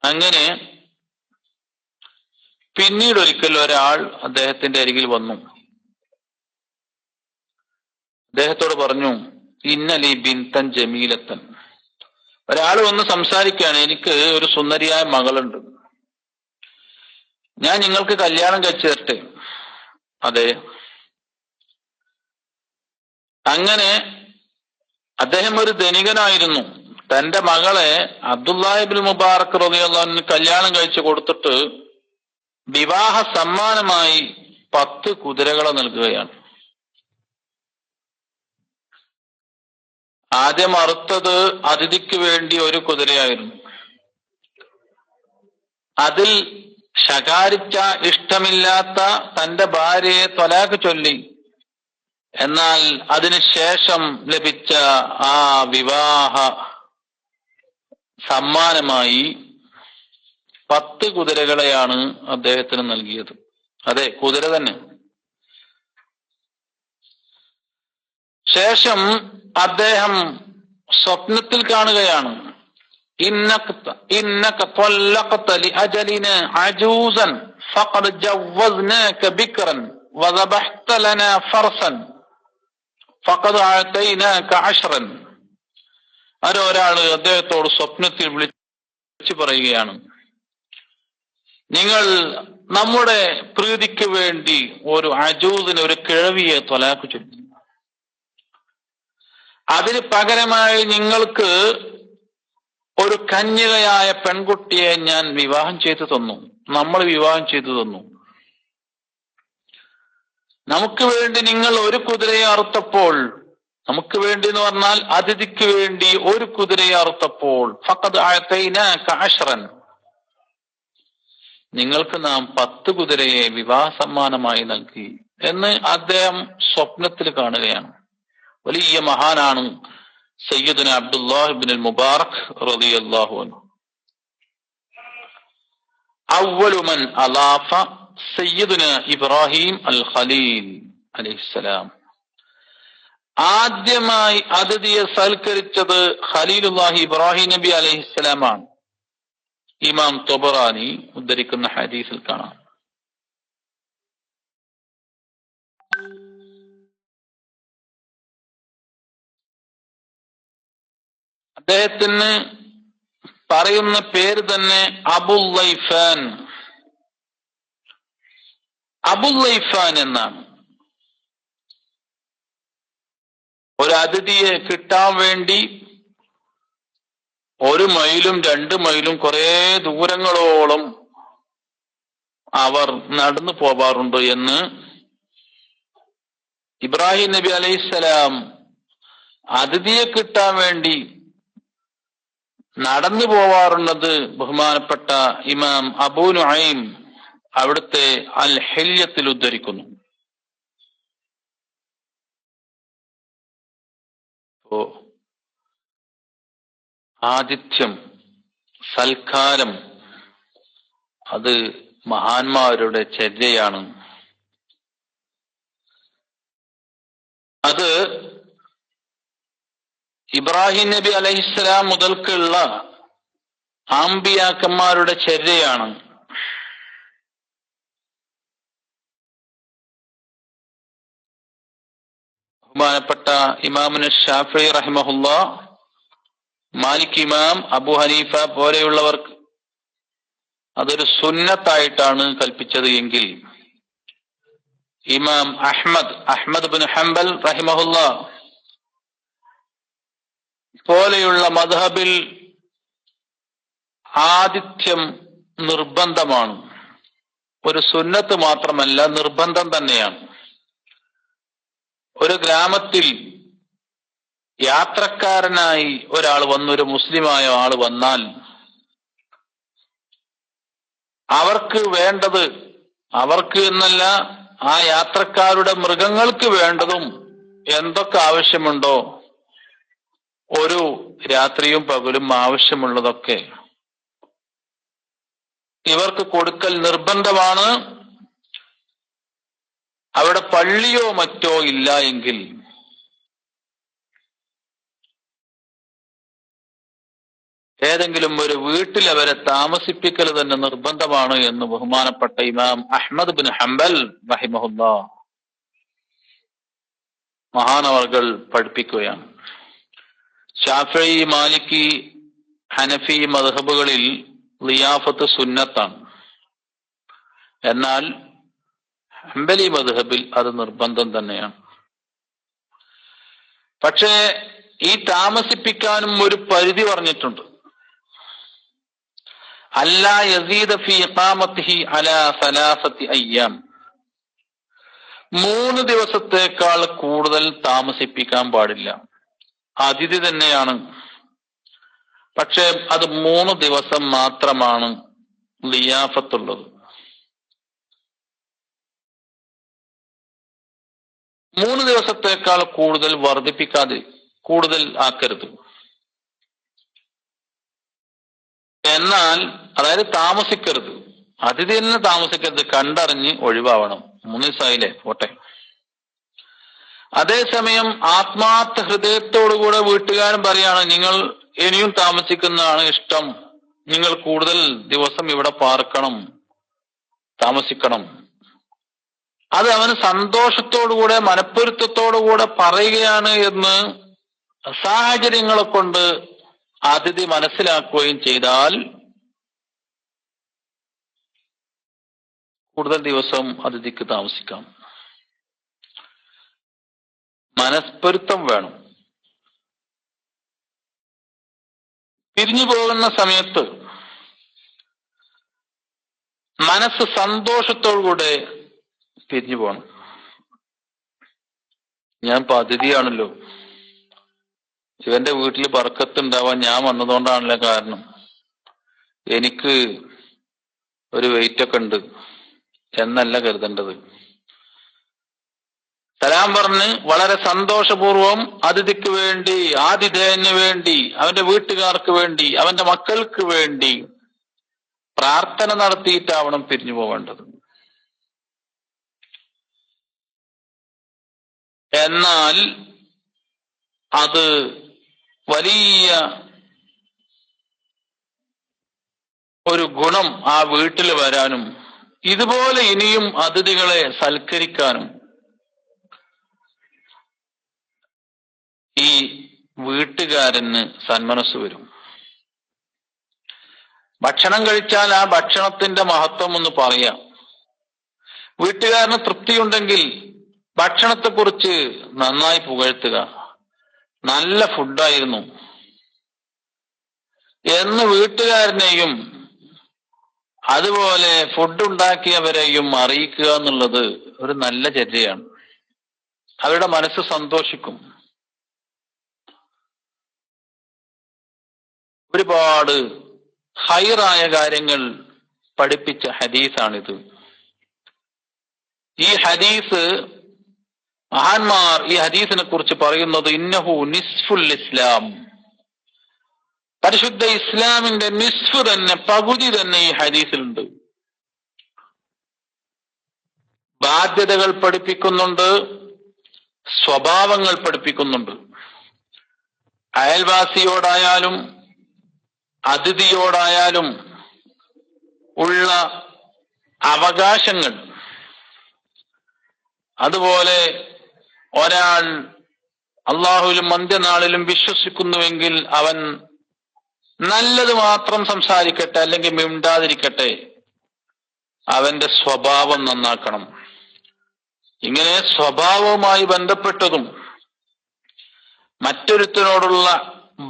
A: അങ്ങനെ പിന്നീട് ഒരിക്കൽ ഒരാൾ അദ്ദേഹത്തിന്റെ അരികിൽ വന്നു. അദ്ദേഹത്തോട് പറഞ്ഞു, ഇന്നലി ബിൻതൻ ജമീലത്തൻ. ഒരാൾ വന്ന് സംസാരിക്കുകയാണ്, എനിക്ക് ഒരു സുന്ദരിയായ മകളുണ്ട്, ഞാൻ നിങ്ങൾക്ക് കല്യാണം കഴിച്ചു തരട്ടെ. അതെ. അങ്ങനെ അദ്ദേഹം ഒരു ധനികനായിരുന്നു. തന്റെ മകളെ അബ്ദുല്ലാഹി ഇബ്നുൽ മുബാറക് റളിയല്ലാഹു അൻഹു കല്യാണം കഴിച്ചു കൊടുത്തിട്ട് വിവാഹ സമ്മാനമായി 10 കുതിരകളെ നൽകുകയാണ്. ആദ്യം അറുത്തത് അതിഥിക്ക് വേണ്ടി ഒരു കുതിരയായിരുന്നു. അതിൽ ശകാരിച്ച ഇഷ്ടമില്ലാത്ത തന്റെ ഭാര്യയെ ത്വലാഖ് ചൊല്ലി എന്നാൽ അതിനുശേഷം ലഭിച്ച ആ വിവാഹ സമ്മാനമായി 10 കുതിരകളെയാണ് അദ്ദേഹത്തിന് നൽകിയത്. അതെ, കുതിര തന്നെ. ശേഷം അദ്ദേഹം സ്വപ്നത്തിൽ കാണുകയാണ്, ഇന്നക ത്വല്ലഖത ലിഅജലിന അജൂസൻ ഫഖദ് ജവ്വസ്നാക ബിക്റൻ വദബഹ്ത ലനാ ഫർസൻ ഫഖദ് അഅതൈനാക അശ്റൻ. ഒരാള് അദ്ദേഹത്തോട് സ്വപ്നത്തിൽ വിളിച്ചു പറയുകയാണ്, നിങ്ങൾ നമ്മുടെ പ്രീതിക്ക് വേണ്ടി ഒരു അജൂസിന്, ഒരു കിഴവിയെ ത്വലാഖ് ചൊല്ലി. അതിന് പകരമായി നിങ്ങൾക്ക് ഒരു കന്യകയായ പെൺകുട്ടിയെ ഞാൻ വിവാഹം ചെയ്തു തന്നു, നമ്മൾ വിവാഹം ചെയ്തു തന്നു. നമുക്ക് വേണ്ടി നിങ്ങൾ ഒരു കുതിരയെ അറുത്തപ്പോൾ, നമുക്ക് വേണ്ടി എന്ന് പറഞ്ഞാൽ അതിഥിക്ക് വേണ്ടി ഒരു കുതിരയെ അറുത്തപ്പോൾ ഫഖദ് അഅതൈനാക അശ്റൻ, നിങ്ങൾക്ക് നാം 10 കുതിരയെ വിവാഹ സമ്മാനമായി നൽകി എന്ന് അദ്ദേഹം സ്വപ്നത്തിൽ കാണുകയാണ്. വലിയ മഹാനാണ് സയ്യിദുന അബ്ദുല്ലാഹ് ഇബ്നുൽ മുബാറക് റളിയല്ലാഹു അൻഹു. അവ്വലു മൻ അലാഫ സയ്യിദുന ഇബ്രാഹിം അൽ ഖലീൽ അലൈഹിസ്സലാം. ആദ്യമായി അതിഥിയെ സൽക്കരിച്ചത് ഖലീലുല്ലാഹി ഇബ്രാഹിം നബി അലൈഹിസ്സലാമാണ്. ഇമാം തൊബറാനി ഉദ്ധരിക്കുന്ന ഹദീസിൽ കാണാം. അദ്ദേഹത്തിന് പറയുന്ന പേര് തന്നെ അബുല്ലൈഫാൻ, അബുല്ലൈഫാൻ എന്നാണ്. ഒരു അതിഥിയെ കിട്ടാൻ വേണ്ടി 1 മൈലും 2 മൈലും കുറെ ദൂരങ്ങളോളം അവർ നടന്നു പോവാറുണ്ട് എന്ന് ഇബ്രാഹിം നബി അലൈഹിസ്സലാം അതിഥിയെ കിട്ടാൻ വേണ്ടി നടന്നു പോവാറുള്ളത് ബഹുമാനപ്പെട്ട ഇമാം അബൂ നുഐം അവിടുത്തെ അൽ ഹില്യത്തിൽ ഉദ്ധരിക്കുന്നു. ആതിഥ്യം, സൽക്കാരം അത് മഹാന്മാരുടെ ചര്യയാണ്. അത് ഇബ്രാഹിം നബി അലൈഹിസ്സലാം മുതൽക്കുള്ള ആംബിയാക്കന്മാരുടെ ചര്യയാണ്. ബഹുമാനപ്പെട്ട ഇമാമുന ഷാഫിഈ റഹിമഹുല്ലാഹ്, മാലിക് ഇമാം, അബൂ ഹനീഫ പോലെയുള്ളവർക്ക് അതൊരു സുന്നത്തായിട്ടാണ് കൽപ്പിച്ചത് എങ്കിൽ ഇമാം അഹ്മദ് ബിൻ ഹംബൽ റഹിമഹുല്ലാഹ് പോലെയുള്ള മദ്ഹബിൽ ആതിഥ്യം നിർബന്ധമാണ്. ഒരു സുന്നത്ത് മാത്രമല്ല, നിർബന്ധം തന്നെയാണ്. ഒരു ഗ്രാമത്തിൽ യാത്രക്കാരനായി ഒരാൾ വന്ന്, ഒരു മുസ്ലിമായ ആൾ വന്നാൽ അവർക്ക് വേണ്ടത്, അവർക്ക് എന്നല്ല ആ യാത്രക്കാരുടെ മൃഗങ്ങൾക്ക് വേണ്ടതും എന്തൊക്കെ ആവശ്യമുണ്ടോ, ഒരു രാത്രിയും പകലും ആവശ്യമുള്ളതൊക്കെ ഇവർക്ക് കൊടുക്കൽ നിർബന്ധമാണ്. അവിടെ പള്ളിയോ മറ്റോ ഇല്ല എങ്കിൽ ഏതെങ്കിലും ഒരു വീട്ടിൽ അവരെ താമസിപ്പിക്കൽ തന്നെ നിർബന്ധമാണ് എന്ന് ബഹുമാനപ്പെട്ട ഇമാം അഹ്മദ് ബിൻ ഹംബൽ റഹിമഹുല്ലാഹ് മഹാനവർകൾ പഠിപ്പിക്കുകയാണ്. ശാഫിഈ, മാലിക്കി, ഹനഫി മദ്ഹബുകളിൽ ളിയാഫത്ത് സുന്നത്താണ്. എന്നാൽ ഹംബലി മദ്ഹബിൽ അത് നിർബന്ധം തന്നെയാണ്. പക്ഷേ ഈ താമസിപ്പിക്കാനും ഒരു പരിധി പറഞ്ഞിട്ടുണ്ട്. അല്ലാ യസീദ ഫീ ഇഖാമത്തിഹി അലാ സലാസത്തി അയ്യാം, 3 ദിവസത്തേക്കാൾ കൂടുതൽ താമസിപ്പിക്കാൻ പാടില്ല. അതിഥി തന്നെയാണ്, പക്ഷെ അത് 3 ദിവസം മാത്രമാണ് ളിയാഫത്തുള്ളത്. 3 ദിവസത്തേക്കാൾ കൂടുതൽ വർദ്ധിപ്പിക്കാതെ കൂടുതൽ ആക്കരുത്. എന്നാൽ അതായത് താമസിക്കരുത്, അതിഥി തന്നെ താമസിക്കരുത്, കണ്ടറിഞ്ഞ് ഒഴിവാവണം. 3 ദിവസമായില്ലേ, പോട്ടെ. അതേസമയം ആത്മാർത്ഥ ഹൃദയത്തോടുകൂടെ വീട്ടുകാരൻ പറയാണ്, നിങ്ങൾ ഇനിയും താമസിക്കുന്നതാണ് ഇഷ്ടം, നിങ്ങൾ കൂടുതൽ ദിവസം ഇവിടെ പാർക്കണം, താമസിക്കണം. അത് അവന് സന്തോഷത്തോടുകൂടെ മനപ്പൊരുത്തത്തോടുകൂടെ പറയുകയാണ് എന്ന് സാഹചര്യങ്ങളെ കൊണ്ട് അതിഥി മനസ്സിലാക്കുകയും ചെയ്താൽ കൂടുതൽ ദിവസം അതിഥിക്ക് താമസിക്കാം. മനസ്പൊരുത്തം വേണം. പിരിഞ്ഞു പോകുന്ന സമയത്ത് മനസ്സ് സന്തോഷത്തോടുകൂടെ പിരിഞ്ഞു പോകണം. ഞാൻ ഇപ്പൊ അതിഥിയാണല്ലോ, ഇവന്റെ വീട്ടിൽ ബർക്കത്തുണ്ടാവാൻ ഞാൻ വന്നതുകൊണ്ടാണല്ലോ കാരണം, എനിക്ക് ഒരു വെയിറ്റൊക്കെ ഉണ്ട് എന്നല്ല കരുതേണ്ടത്. സലാം പറഞ്ഞ് വളരെ സന്തോഷപൂർവം അതിഥിക്ക് വേണ്ടി, ആതിഥേയന് വേണ്ടി, അവന്റെ വീട്ടുകാർക്ക് വേണ്ടി, അവന്റെ മക്കൾക്ക് വേണ്ടി പ്രാർത്ഥന നടത്തിയിട്ടാവണം പിരിഞ്ഞു പോവേണ്ടത്. എന്നാൽ അത് വലിയ ഒരു ഗുണം ആ വീട്ടിൽ വരാനും ഇതുപോലെ ഇനിയും അതിഥികളെ സൽക്കരിക്കാനും ഈ വീട്ടുകാരന് സന്മനസ് വരും. ഭക്ഷണം കഴിച്ചാൽ ആ ഭക്ഷണത്തിന്റെ മഹത്വം ഒന്ന് പറയാം. വീട്ടുകാരന് തൃപ്തിയുണ്ടെങ്കിൽ ഭക്ഷണത്തെക്കുറിച്ച് നന്നായി പുകഴ്ത്തുക, നല്ല ഫുഡായിരുന്നു എന്ന് വീട്ടുകാരനെയും അതുപോലെ ഫുഡ് ഉണ്ടാക്കിയവരെയും അറിയിക്കുക എന്നുള്ളത് ഒരു നല്ല ചര്യയാണ്. അവരുടെ മനസ്സ് സന്തോഷിക്കും. ഒരുപാട് ഹൈറായ കാര്യങ്ങൾ പഠിപ്പിച്ച ഹദീസാണിത്. ഈ ഹദീസ് മഹാന്മാർ ഈ ഹദീസിനെ കുറിച്ച് പറയുന്നത് ഇന്നഹു നിസ്ഫുൽ ഇസ്ലാം, പരിശുദ്ധ ഇസ്ലാമിന്റെ നിസ്ഫ് തന്നെ, പകുതി തന്നെ ഈ ഹദീസിലുണ്ട്. ബാധ്യതകൾ പഠിപ്പിക്കുന്നുണ്ട്, സ്വഭാവങ്ങൾ പഠിപ്പിക്കുന്നുണ്ട്. അയൽവാസിയോടായാലും അതിഥിയോടായാലും ഉള്ള അവകാശങ്ങൾ, അതുപോലെ ഒരാൾ അള്ളാഹുവിലും അന്ത്യനാളിലും വിശ്വസിക്കുന്നുവെങ്കിൽ അവൻ നല്ലത് മാത്രം സംസാരിക്കട്ടെ, അല്ലെങ്കിൽ മിണ്ടാതിരിക്കട്ടെ, അവന്റെ സ്വഭാവം നന്നാക്കണം. ഇങ്ങനെ സ്വഭാവവുമായി ബന്ധപ്പെട്ടതും മറ്റൊരുത്തനോടുള്ള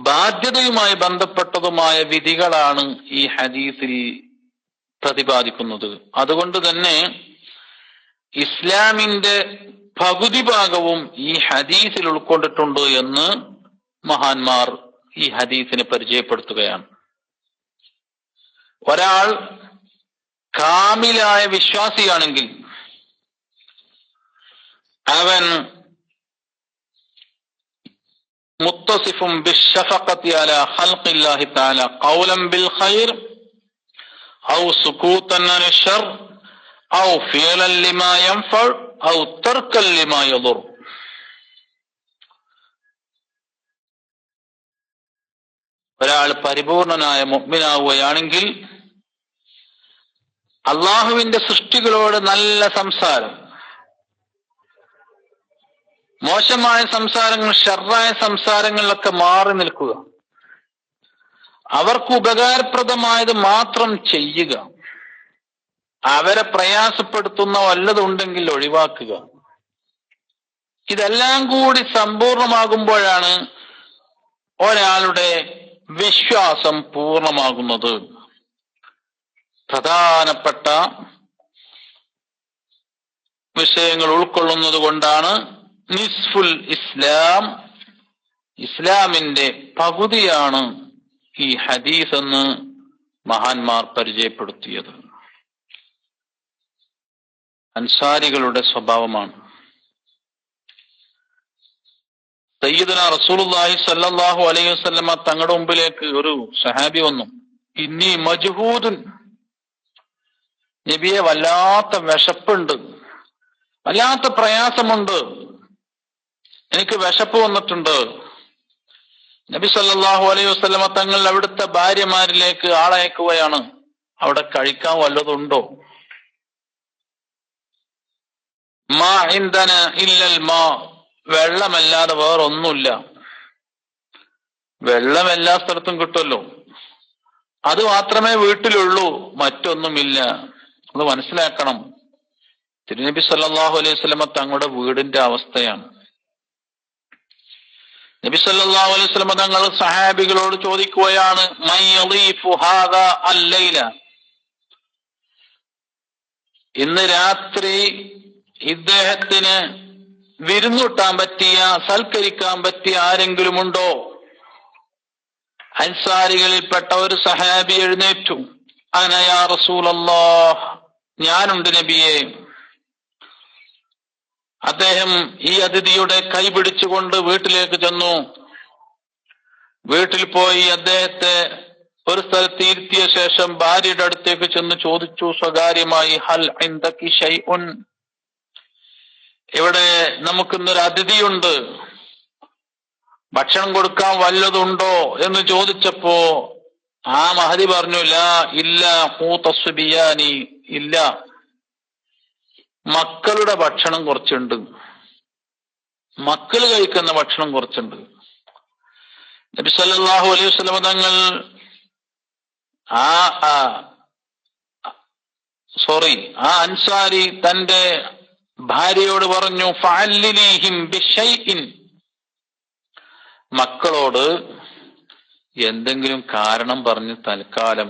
A: ബാധ്യതയുമായി ബന്ധപ്പെട്ടതുമായ വിധികളാണ് ഈ ഹദീസിൽ പ്രതിപാദിക്കുന്നത്. അതുകൊണ്ട് തന്നെ ഇസ്ലാമിന്റെ പകുതി ഭാഗവും ഈ ഹദീസിൽ ഉൾക്കൊണ്ടിട്ടുണ്ട് എന്ന് മഹാന്മാർ ഈ ഹദീസിനെ പരിചയപ്പെടുത്തുകയാണ്. ഒരാൾ കാമിലായ വിശ്വാസിയാണെങ്കിൽ അവൻ മുത്തസിഫും ബിശ്ശഫഖത്തി അലാ ഖൽഖില്ലാഹി തആല ഖൗലൻ ബിൽ ഖൈർ ഔ സുകൂതൻ അൻ ശർ ഔ ഫിഅലൻ ലിമാ യൻഫഉ ഔ തർക്കൻ ലിമാ യദുർ. ഒരാൾ പരിപൂർണനായ മുഅ്മിനാവുകയാണെങ്കിൽ അള്ളാഹുവിന്റെ സൃഷ്ടികളോട് നല്ല സംസാരം, മോശമായ സംസാരങ്ങൾ, ഷർറായ സംസാരങ്ങളിലൊക്കെ മാറി നിൽക്കുക, അവർക്ക് ഉപകാരപ്രദമായത് മാത്രം ചെയ്യുക, അവരെ പ്രയാസപ്പെടുത്തുന്ന വല്ലതുണ്ടെങ്കിൽ ഒഴിവാക്കുക. ഇതെല്ലാം കൂടി സമ്പൂർണമാകുമ്പോഴാണ് ഒരാളുടെ വിശ്വാസം പൂർണ്ണമാകുന്നത്. പ്രധാനപ്പെട്ട വിഷയങ്ങൾ ഉൾക്കൊള്ളുന്നത് കൊണ്ടാണ് നിസ്ഫുൽ ഇസ്ലാം, ഇസ്ലാമിന്റെ പകുതിയാണ് ഈ ഹദീസ് എന്ന് മഹാന്മാർ പരിചയപ്പെടുത്തിയത്. അൻസാരികളുടെ സ്വഭാവമാണ്. സയ്യിദുനാ റസൂലുള്ളാഹി സ്വല്ലല്ലാഹു അലൈഹി വസല്ലമ തങ്ങളുടെ മുമ്പിലേക്ക് ഒരു സഹാബി വന്നു. ഇന്നി മജ്ഹൂദുൻ, നബിയെ വല്ലാത്ത വിശപ്പുണ്ട്, വല്ലാത്ത പ്രയാസമുണ്ട്, എനിക്ക് വിശപ്പ് വന്നിട്ടുണ്ട്. നബി സല്ലല്ലാഹു അലൈഹി വസല്ലമ തങ്ങൾ അവിടുത്തെ ഭാര്യമാരിലേക്ക് ആളയക്കുകയാണ്, അവിടെ കഴിക്കാൻ വല്ലതുണ്ടോ? മാ ഇൻദന ഇല്ലൽ മാ, വെള്ളമല്ലാതെ വേറൊന്നുമില്ല. വെള്ളം എല്ലാ സ്ഥലത്തും കിട്ടുമല്ലോ, അത് മാത്രമേ വീട്ടിലുള്ളൂ, മറ്റൊന്നുമില്ല. അത് മനസ്സിലാക്കണം. തിരുനബി സല്ലല്ലാഹു അലൈഹി വസല്ലമ തങ്ങളുടെ വീടിന്റെ അവസ്ഥയാണ്. നബി സല്ലല്ലാഹു അലൈഹി വസല്ലമ തങ്ങൾ സഹാബികളോട് ചോദിക്കുകയാണ്, മൻ യളീഫു ഹാദാ അല്ലൈല, ഇന്ന് രാത്രി ഇദ്ദേഹത്തിന് വിരുന്നൂട്ടാൻ പറ്റിയ, സൽക്കരിക്കാൻ പറ്റിയ ആരെങ്കിലും ഉണ്ടോ? അൻസാരികളിൽപ്പെട്ട ഒരു സഹാബി എഴുന്നേറ്റു, അന യാ റസൂലല്ലാഹ്, ഞാനുണ്ട് നബിയെ. അദ്ദേഹം ഈ അതിഥിയുടെ കൈ പിടിച്ചുകൊണ്ട് വീട്ടിലേക്ക് ചെന്നു. വീട്ടിൽ പോയി അദ്ദേഹത്തെ ഒരു സ്ഥലത്ത് ഇരുത്തിയ ശേഷം ഭാര്യയുടെ അടുത്തേക്ക് ചെന്ന് ചോദിച്ചു സ്വകാര്യമായി, ഹൽ ഇൻദകി ശൈഉൻ, ഇവിടെ നമുക്കിന്നൊരു അതിഥിയുണ്ട്, ഭക്ഷണം കൊടുക്കാൻ വല്ലതുണ്ടോ എന്ന് ചോദിച്ചപ്പോ ആ മഹദി പറഞ്ഞു, ലാ ഇല്ല ഖൂതസ്ബിയാനി, ഇല്ല, മക്കളുടെ ഭക്ഷണം കുറച്ചുണ്ട്, മക്കൾ കഴിക്കുന്ന ഭക്ഷണം കുറച്ചുണ്ട്. നബി സല്ലല്ലാഹു അലൈഹി വസല്ലം തങ്ങൾ ആ അൻസാരി തന്റെ ഭാര്യയോട് പറഞ്ഞു, ഫഅല്ലിനീഹിം ബിശൈഇൻ, മക്കളോട് എന്തെങ്കിലും കാരണം പറഞ്ഞ് തൽക്കാലം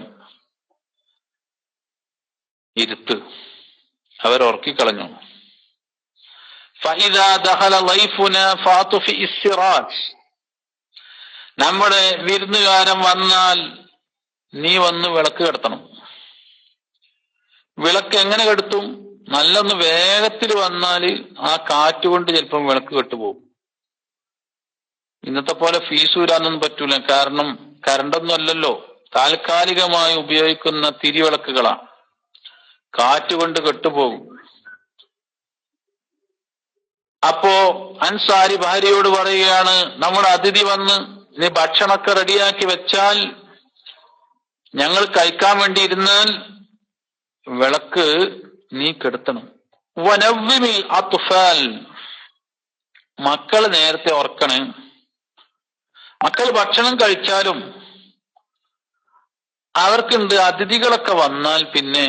A: ഇരുത്ത്. അവർ ഉറക്കിക്കളഞ്ഞു. ഫഇദാ ദഖല ളൈഫുനാ ഫാതുഫി ഇസ്സിറാജ്, നമ്മുടെ വിരുന്നുകാരൻ വന്നാൽ നീ വന്ന് വിളക്ക് കെടുത്തണം. വിളക്ക് എങ്ങനെ കെടുത്തും? നല്ലൊന്ന് വേഗത്തിൽ വന്നാല് ആ കാറ്റുകൊണ്ട് ചിലപ്പം വിളക്ക് കെട്ടുപോകും. ഇന്നത്തെ പോലെ ഫീസ് വരാനൊന്നും പറ്റൂല, കാരണം കറണ്ടൊന്നും അല്ലല്ലോ, താൽക്കാലികമായി ഉപയോഗിക്കുന്ന തിരിവിളക്കുകളാണ്, കാറ്റുകൊണ്ട് കെട്ടുപോകും. അപ്പോ അൻസാരി ഭാര്യയോട് പറയുകയാണ്, നമ്മുടെ അതിഥി വന്ന് നീ ഭക്ഷണമൊക്കെ റെഡിയാക്കി വെച്ചാൽ, ഞങ്ങൾ കഴിക്കാൻ വേണ്ടി ഇരുന്നാൽ വിളക്ക് നീ കെടുത്തണം. വനവ്വിമിൽ അത്ഫാൽ, മക്കൾ നേരത്തെ ഉറക്കണേ. മക്കൾ ഭക്ഷണം കഴിച്ചാലും അവർക്കുണ്ട്, അതിഥികളൊക്കെ വന്നാൽ പിന്നെ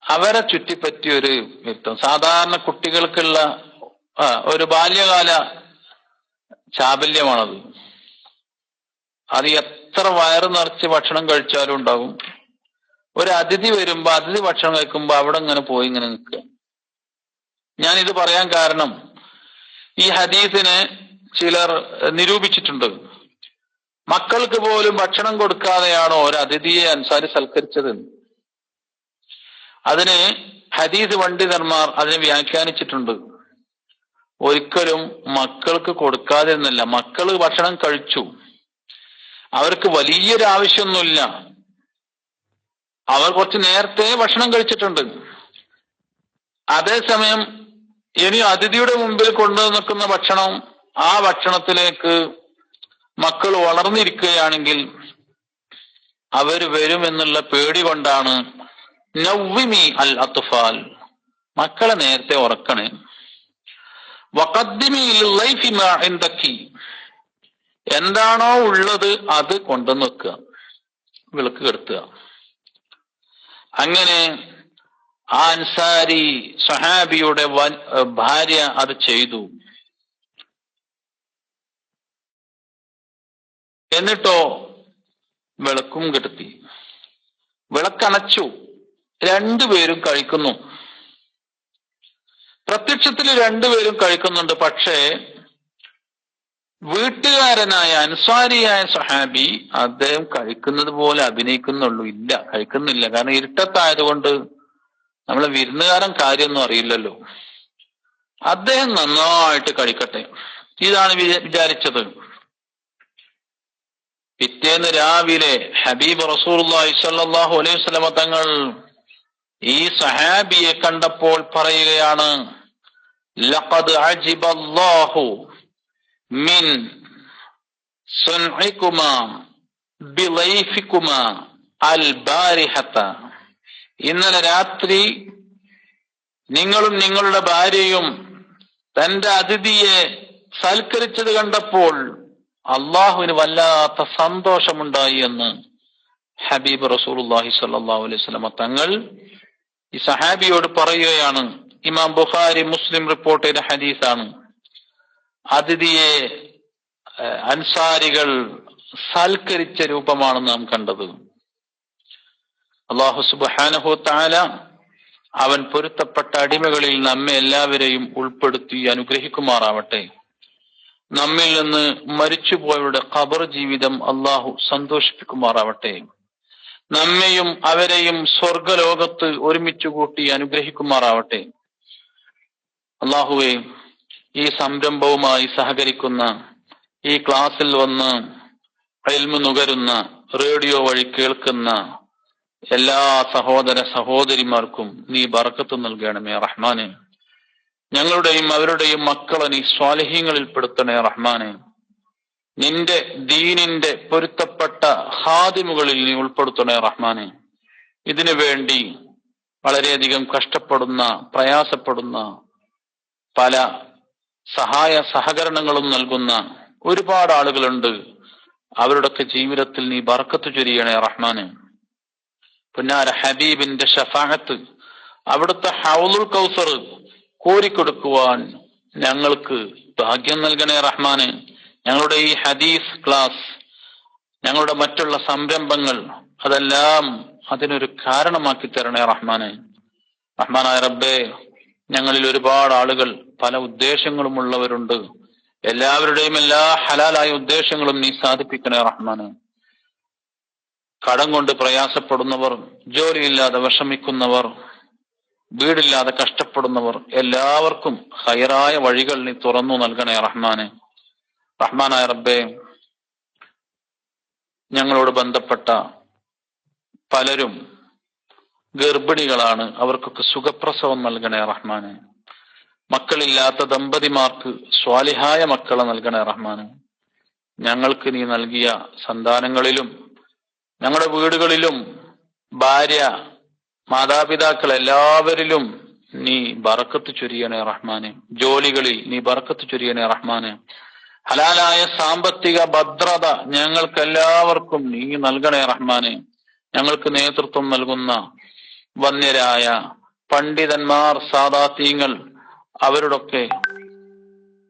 A: അവരെ ചുറ്റിപ്പറ്റിയൊരു വ്യക്തം. സാധാരണ കുട്ടികൾക്കുള്ള ഒരു ബാല്യകാല ചാബല്യമാണത്. അത് എത്ര വയറ് നിറച്ച് ഭക്ഷണം കഴിച്ചാലും ഉണ്ടാകും. ഒരു അതിഥി വരുമ്പോ, അതിഥി ഭക്ഷണം കഴിക്കുമ്പോ അവിടെ ഇങ്ങനെ പോയി ഇങ്ങനെ നിൽക്കുക. ഞാനിത് പറയാൻ കാരണം, ഈ ഹദീസിനെ ചിലർ നിരൂപിച്ചിട്ടുണ്ട്. മക്കൾക്ക് പോലും ഭക്ഷണം കൊടുക്കാതെയാണോ ഒരു അതിഥിയെ അൻസാരി സൽക്കരിച്ചത്? അതിന് ഹദീസ് പണ്ഡിതന്മാർ അതിനെ വ്യാഖ്യാനിച്ചിട്ടുണ്ട്. ഒരിക്കലും മക്കൾക്ക് കൊടുക്കാതെ എന്നല്ല, മക്കള് ഭക്ഷണം കഴിച്ചു, അവർക്ക് വലിയൊരു ആവശ്യമൊന്നുമില്ല, അവർ കുറച്ച് നേരത്തെ ഭക്ഷണം കഴിച്ചിട്ടുണ്ട്. അതേസമയം ഇനി അതിഥിയുടെ മുമ്പിൽ കൊണ്ടു നിൽക്കുന്ന ഭക്ഷണം, ആ ഭക്ഷണത്തിലേക്ക് മക്കൾ വളർന്നിരിക്കുകയാണെങ്കിൽ അവർ വരുമെന്നുള്ള പേടി കൊണ്ടാണ് നവ്വിമി അൽ അത്ഫാൽ, മക്കളെ നേരത്തെ ഉറക്കണേ. വഖദ്ദിമി ലില്ലൈഫി മാ ഇൻദകി, എന്താണോ ഉള്ളത് അത് കൊണ്ടുവന്ന് വെക്കുക, വിളക്ക് കെടുത്തുക. അങ്ങനെ ആ അൻസാരി സഹാബിയുടെ ഭാര്യ അത് ചെയ്തു. എന്നിട്ടോ വിളക്കും കെടുത്തി, വിളക്കണച്ചു. രണ്ടുപേരും കഴിക്കുന്നു. പ്രത്യക്ഷത്തിൽ രണ്ടുപേരും കഴിക്കുന്നുണ്ട്. പക്ഷേ വീട്ടുകാരനായ അൻസാരിയായ സഹാബി അദ്ദേഹം കഴിക്കുന്നത് പോലെ അഭിനയിക്കുന്നുള്ളൂ, ഇല്ല കഴിക്കുന്നില്ല. കാരണം ഇരുട്ടത്തായതുകൊണ്ട് നമ്മളെ വിരുന്നുകാരൻ കാര്യമൊന്നും അറിയില്ലല്ലോ. അദ്ദേഹം നന്നായിട്ട് കഴിക്കട്ടെ, ഇതാണ് വിചാരിച്ചത്. പിറ്റേന്ന് രാവിലെ ഹബീബ് റസൂലുള്ളാഹി സ്വല്ലല്ലാഹു അലൈഹി വസല്ലമ തങ്ങൾ ഈ സഹാബിയെ കണ്ടപ്പോൾ പറയുകയാണ്, ലഖദ് അജിബല്ലാഹു മിൻ സുൻഇകുമാ ബിളൈഫികുമാ അൽ ബാരിഹത. ഇന്നലെ രാത്രി നിങ്ങളും നിങ്ങളുടെ ഭാര്യയും തന്റെ അതിഥിയെ സൽക്കരിച്ചത് കണ്ടപ്പോൾ അള്ളാഹുവിന് വല്ലാത്ത സന്തോഷമുണ്ടായി എന്ന് ഹബീബ് റസൂലുള്ളാഹി സ്വല്ലല്ലാഹു അലൈഹി വസല്ലമ തങ്ങൾ ഈ സഹാബിയോട് പറയുകയാണ്. ഇമാം ബുഖാരി മുസ്ലിം റിപ്പോർട്ട് ചെയ്ത ഹദീസാണ്. അതിഥിയെ അൻസാരികൾ സൽക്കരിച്ച രൂപമാണ് നാം കണ്ടത്. അല്ലാഹു സുബ്ഹാനഹു തആല അവൻ പൊരുത്തപ്പെട്ട അടിമകളിൽ നമ്മെ എല്ലാവരെയും ഉൾപ്പെടുത്തി അനുഗ്രഹിക്കുമാറാവട്ടെ. നമ്മിൽ നിന്ന് മരിച്ചുപോയവരുടെ ഖബർ ജീവിതം അള്ളാഹു സന്തോഷിപ്പിക്കുമാറാവട്ടെ. നമ്മെയും അവരെയും സ്വർഗലോകത്ത് ഒരുമിച്ച് കൂട്ടി അനുഗ്രഹിക്കുമാറാവട്ടെ. അള്ളാഹുവേ, ഈ സംരംഭവുമായി സഹകരിക്കുന്ന, ഈ ക്ലാസ്സിൽ വന്ന് ഇൽമു നുകരുന്ന, റേഡിയോ വഴി കേൾക്കുന്ന എല്ലാ സഹോദര സഹോദരിമാർക്കും നീ ബർക്കത്ത് നൽകണമേ റഹ്മാനെ. ഞങ്ങളുടെയും അവരുടെയും മക്കളെ നീ സ്വാലിഹീങ്ങളിൽ പെടുത്തണേ റഹ്മാനെ. നിന്റെ ദീനിന്റെ പൊരുത്തപ്പെട്ട ഖാദിമുകളിൽ നീ ഉൾപ്പെടുത്തണേ റഹ്മാനെ. ഇതിനു വേണ്ടി വളരെയധികം കഷ്ടപ്പെടുന്ന, പ്രയാസപ്പെടുന്ന, പല സഹായ സഹകരണങ്ങളും നൽകുന്ന ഒരുപാട് ആളുകളുണ്ട്. അവരുടെയൊക്കെ ജീവിതത്തിൽ നീ ബർക്കത്ത് ചൊരിയണേ റഹ്മാനെ. പുന്നാര ഹബീബിന്റെ ഷഫാഅത്ത്, അവിടുത്തെ ഹൗലുൽ കൗസർ കോരിക്കൊടുക്കുവാൻ ഞങ്ങൾക്ക് ഭാഗ്യം നൽകണേ റഹ്മാനെ. ഞങ്ങളുടെ ഈ ഹദീസ് ക്ലാസ്, ഞങ്ങളുടെ മറ്റുള്ള സംരംഭങ്ങൾ, അതെല്ലാം അതിനൊരു കാരണമാക്കി തരണേ റഹ്മാനെ. റഹ്മാനായ റബ്ബേ, ഞങ്ങളിൽ ഒരുപാട് ആളുകൾ പല ഉദ്ദേശങ്ങളും ഉള്ളവരുണ്ട്. എല്ലാവരുടെയും എല്ലാ ഹലാലായ ഉദ്ദേശങ്ങളും നീ സാധിപ്പിക്കണേ റഹ്മാനെ. കടം കൊണ്ട് പ്രയാസപ്പെടുന്നവർ, ജോലിയില്ലാതെ വിഷമിക്കുന്നവർ, വീടില്ലാതെ കഷ്ടപ്പെടുന്നവർ, എല്ലാവർക്കും ഹൈറായ വഴികൾ നീ തുറന്നു നൽകണേ റഹ്മാനെ. റഹ്മാനായ റബ്ബേ, ഞങ്ങളോട് ബന്ധപ്പെട്ട പലരും ഗർഭിണികളാണ്. അവർക്കൊക്കെ സുഖപ്രസവം നൽകണേ റഹ്മാനെ. മക്കളില്ലാത്ത ദമ്പതിമാർക്ക് സ്വാലിഹായ മക്കളെ നൽകണേ റഹ്മാനെ. ഞങ്ങൾക്ക് നീ നൽകിയ സന്താനങ്ങളിലും ഞങ്ങളുടെ വീടുകളിലും ഭാര്യ, മാതാപിതാക്കൾ എല്ലാവരിലും നീ ബറക്കത്ത് ചൊരിയണേ റഹ്മാനെ. ജോലികളിൽ നീ ബറക്കത്ത് ചൊരിയണേ റഹ്മാനെ. ഹലാലായ സാമ്പത്തിക ഭദ്രത ഞങ്ങൾക്ക് എല്ലാവർക്കും നീ നൽകണേ റഹ്മാനെ. ഞങ്ങൾക്ക് നേതൃത്വം നൽകുന്ന വന്യരായ പണ്ഡിതന്മാർ, സാദാത്യങ്ങൾ,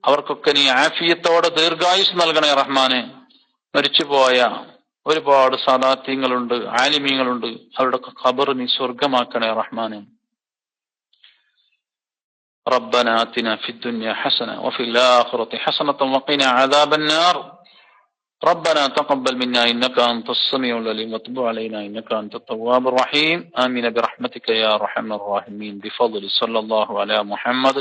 A: അവർക്കൊക്കെ നീ ആഫിയത്തോടെ ദീർഘായുസ് നൽകണേ റഹ്മാനെ. മരിച്ചുപോയ ഒരുപാട് സാദാത്യങ്ങളുണ്ട്, ആലിമീങ്ങളുണ്ട്. അവരുടെയൊക്കെ ഖബർ നീ സ്വർഗമാക്കണേ റഹ്മാനെ. ربنا آتنا في الدنيا حسنة وفي الآخرة حسنة وقنا عذاب النار. ربنا تقبل منا إنك أنت السميع العليم وتب علينا إنك أنت التواب الرحيم. آمين برحمتك يا أرحم الراحمين. بفضل صلى الله على محمد